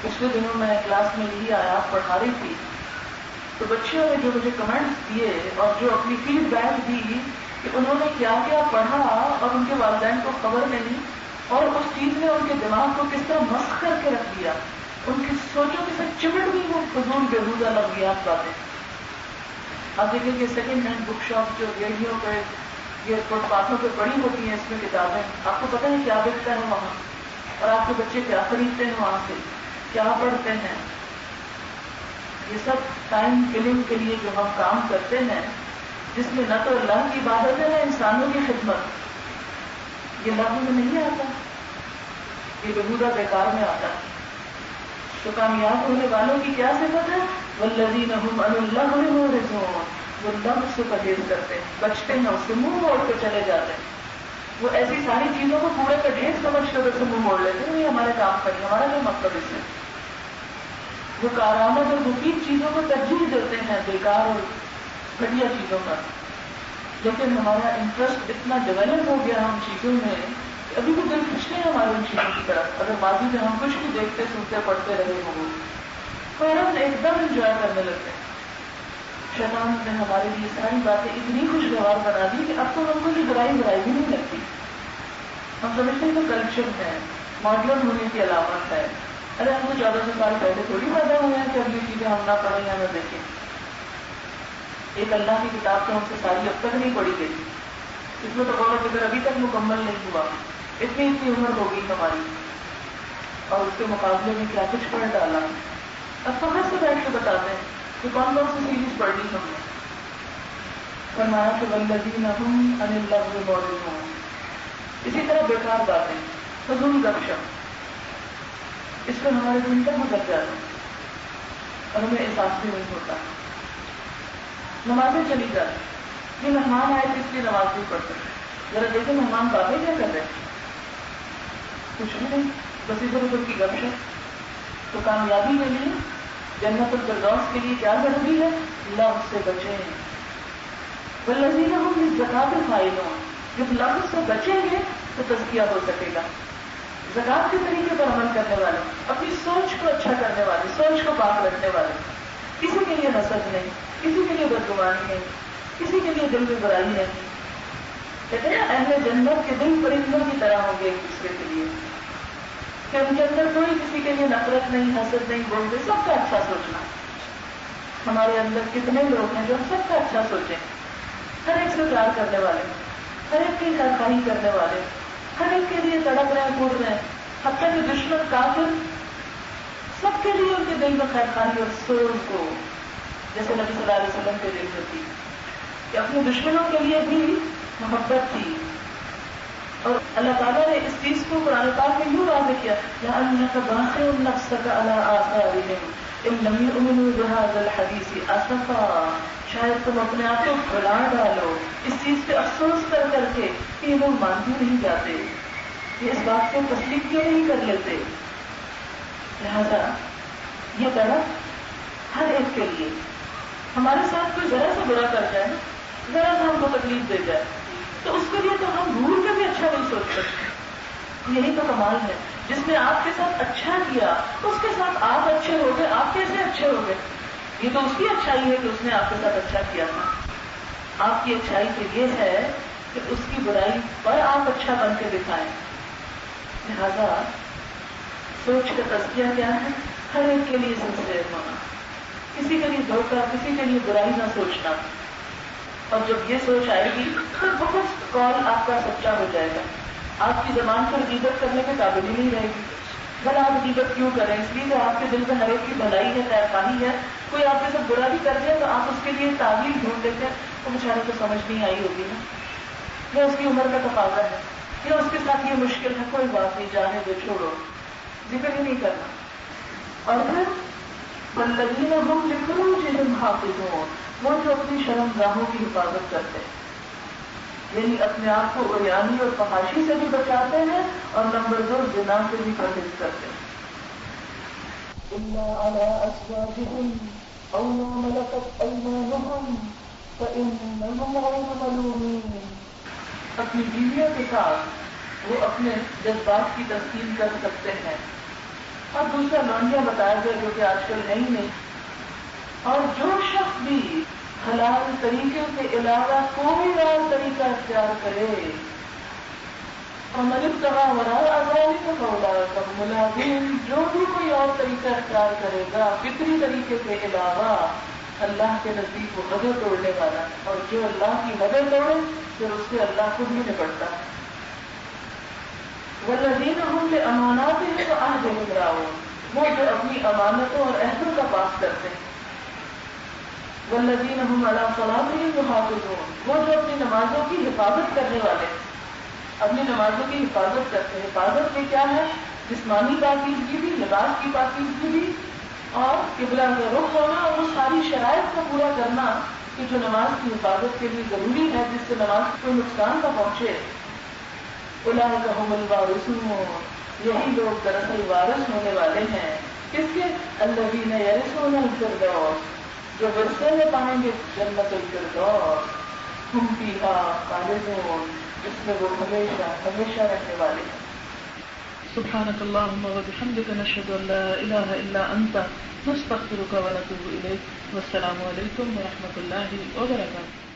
پچھلے دنوں میں کلاس میں یہی آیات پڑھا رہی تھی تو بچیوں نے جو مجھے کمنٹس دیے اور جو اپنی فیڈ بیک دی کہ انہوں نے کیا کیا پڑھا اور ان کے والدین کو خبر نہیں، اور اس چیز نے ان کے دماغ کو کس طرح مسخ کر کے رکھ دیا، ان کی سوچوں کے ساتھ چمٹ گئی وہ فضول بےہودہ لغویات باتیں. آپ دیکھیں کہ سیکنڈ ہینڈ بک شاپ جو ریڈیو پہ یہ فٹ پاتھوں پہ پڑی ہوتی ہیں، اس میں کتابیں، آپ کو پتہ ہے کیا بکتا ہے وہاں، اور آپ کے بچے کیا خریدتے ہیں وہاں سے، کیا پڑھتے ہیں. یہ سب ٹائم کلنگ کے لیے جو ہم کام کرتے ہیں، جس میں نہ تو اللہ کی عبادت ہے نہ انسانوں کی خدمت، یہ لغو میں نہیں آتا، یہ بےہودہ بیکار میں آتا ہے. تو کامیاب ہونے والوں کی کیا صفت ہے؟ والذین هم عن اللغو معرضون، وہ لغو سے پرہیز کرتے ہیں، بچتے ہیں، اس سے منہ موڑ کے چلے جاتے ہیں. وہ ایسی ساری چیزوں کو کوڑے کا ڈھیر سمجھ کر اس سے منہ موڑ لیتے ہیں، یہ ہمارے کام کا نہیں، ہمارا جو مقصد اس میں. وہ کارآمد اور مفید چیزوں کو ترجیح دیتے ہیں بیکار اور گھٹیا چیزوں کا. لیکن ہمارا انٹرسٹ اتنا ڈیولپ ہو گیا ہم چیزوں میں، ابھی بھی دل کھنچتے ہیں ہمارے ان چیزوں کی طرف. اگر ماضی میں ہم کچھ بھی دیکھتے سنتے پڑھتے رہے ہوں فوراً ایک دم انجوائے کرنے لگتے ہیں. شیطان نے ہمارے لیے ساری باتیں اتنی خوشگوار بنا دی کہ اب تو ہم کو یہ برائی بھی نہیں لگتی. ہم سمجھتے ہیں تو کلچر ہے، ماڈرن ہونے کی علامت ہے. ارے ہم کو 1400 سال پہلے تھوڑی پیدا ہوئے ہیں کہ اگلی چیزیں ہم نہ پڑھیں یا نہ دیکھیں. ایک اللہ کی کتاب تو ہم سے ساری اب تک نہیں پڑھی گئی، اس میں تو غور و فکر ابھی تک مکمل نہیں ہوا. اتنی عمر ہو گئی ہماری اور اس کے مقابلے میں کیا کچھ پڑھ ڈالا. اب فخر سے بیٹھ کے بتاتے ہیں کہ کون کون سی سیریز پڑھ لی ہم نے. فرمایا کہ والذین هم عن اللغو معرضون. اسی طرح بیکار باتیں، فضول گپ شپ، اس میں ہمارے دن تک گزر جاتے اور ہمیں احساس بھی نہیں ہوتا. نمازیں چلی جاتی، یہ مہمان آئے تو اس لیے نماز بھی پڑھتے ہیں. ذرا دیکھیں مہمان باتیں کیا کر رہے ہیں، کچھ بھی نہیں، بس ادھر ادھر کی گپ شپ. تو کامیابی کے لیے، جنت الفردوس کے لیے کیا ضروری ہے؟ لغو سے بچیں. والذین هم للزکاۃ فاعلون. جب لغو سے بچیں گے تو تزکیہ ہو سکے گا. زکات کے طریقے پر عمل کرنے والے، اپنی سوچ کو اچھا کرنے والے، سوچ کو پاک رکھنے والے، کسی کے لیے حسد نہیں، کسی کے لیے بدگمانی نہیں، کسی کے لیے دل میں برائی نہیں. کہتے ہیں اہل جنت کے دل پرندوں کی طرح ہوں گے ایک دوسرے کے لیے، کہ ان کے اندر کوئی کسی کے لیے نفرت نہیں، حسد نہیں، بولتے سب کا اچھا سوچنا. ہمارے اندر کتنے لوگ ہیں جو ہم سب کا اچھا سوچیں، ہر ایک سے پیار کرنے والے، ہر ایک کی خیرخواہی کرنے والے، ہر ایک کے لیے تڑپ رہے ہیں، کود رہے ہیں. حتیٰ کہ دشمن کافر سب کے لیے ان کے دل میں خیرخواہی اور سوچ کو، جیسے نبی صلی اللہ علیہ وسلم کے دل میں تھی کہ اپنے دشمنوں کے لیے بھی محبت تھی. اور اللہ تعالیٰ نے اس چیز کو قرآن پاک میں یوں واضح کیا، لَأَنَّكَ بَاخِعٌ نَفْسَكَ عَلَىٰ آثَارِهِمْ إِن لَّمْ يُؤْمِنُوا بِهَٰذَا الْحَدِيثِ أَسَفًا. شاید تم اپنے آپ کو بھلا ڈالو اس چیز پہ افسوس کر کر کے کہ یہ لوگ مانتے نہیں جاتے، یہ اس بات کو تسلیم کیوں نہیں کر لیتے. لہذا یہ طرف ہر ایک کے لیے، ہمارے ساتھ کوئی ذرا سا برا کر جائے، ذرا سا ہم کو تکلیف دے جائے، تو اس کے لیے تو ہم بھول کے بھی اچھا نہیں سوچ سکتے. یہی تو کمال ہے، جس نے آپ کے ساتھ اچھا کیا اس کے ساتھ آپ اچھے ہو گئے. آپ کیسے اچھے ہو گئے؟ یہ تو اس کی اچھائی ہے کہ اس نے آپ کے ساتھ اچھا کیا تھا. آپ کی اچھائی تو یہ ہے کہ اس کی برائی پر آپ اچھا بن کے دکھائیں. لہذا سوچ کا تزکیہ کیا ہے؟ ہر ایک کے لیے سنسیئر ہونا، کسی کے لیے دھوکہ، کسی کے لیے برائی نہ سوچنا. اور جب یہ سوچ آئے گی تو بہت کال آپ کا سچا ہو جائے گا. آپ کی زبان پر غیبت کرنے کے قابل ہی نہیں رہے گی. بھلا آپ غیبت کیوں کریں؟ اس لیے کہ آپ کے دل میں ہر ایک کی بھلائی ہے، خیرخواہی ہے. کوئی آپ کے ساتھ برا بھی کر دے تو آپ اس کے لیے تعویل ڈھونڈ لیتے ہیں، تو بیچارے کو سمجھ نہیں آئی ہوگی نا، یا اس کی عمر کا تقاضا ہے، یا اس کے ساتھ یہ مشکل ہے، کوئی بات نہیں، جانے دے، چھوڑو، ذکر ہی نہیں کرنا. اور پھر والذین هم لفروجہم حافظون، وہ جو اپنی شرم گاہوں کی حفاظت کرتے ہیں، یعنی اپنے آپ کو عریانی اور فحاشی سے بھی بچاتے ہیں، اور نمبر 2 زنا سے بھی پرہیز کرتے ہیں. الا علی ازواجہم او ما ملکت ایمانہم فانہم غیر ملومین. اپنی بیویوں کے ساتھ وہ اپنے جذبات کی تسکین کر سکتے ہیں. اور دوسرا لونڈیاں بتایا گیا جو کہ آج کل ہے ہی نہیں. اور جو شخص بھی حلال طریقے کے علاوہ کوئی اور طریقہ اختیار کرے، ومن ابتغى وراء ذلك فاولئك هم العادون، جو بھی کوئی اور طریقہ اختیار کرے گا فطری طریقے کے علاوہ، اللہ کے نزدیک وہ حدیں توڑنے والا ہے، اور جو اللہ کی حدیں توڑے پھر اس سے اللہ خود ہی نپٹتا ہے. والذین هم لأماناتهم وعهدهم راعون، وہ جو اپنی امانتوں اور عہدوں کا پاس کرتے ہیں. والذین هم علی صلاتهم یحافظون، وہ جو اپنی نمازوں کی حفاظت کرنے والے ہیں، اپنی نمازوں کی حفاظت کرتے ہیں. حفاظت میں کیا ہے؟ جسمانی پاکیزگی بھی، لباس کی پاکیزگی بھی، اور قبلہ کا رخ ہونا، اور وہ ساری شرائط کو پورا کرنا کہ جو نماز کی حفاظت کے لیے ضروری ہے، جس سے نماز کو کوئی نقصان نہ پہنچے. اولئک هم الوارثون، یہی لوگ دراصل وارث ہونے والے ہیں. کس کے؟ الذین یرثون الفردوس، جو ورثے میں پائیں گے جنت الفردوس. ہم فیہا خالدون، جس میں وہ ہمیشہ ہمیشہ رہنے والے ہیں. سبحانک اللہم وبحمدک، نشہد ان لا الہ الا انت، نستغفرک ونتوب الیک. والسلام علیکم ورحمۃ اللہ وبرکاتہ.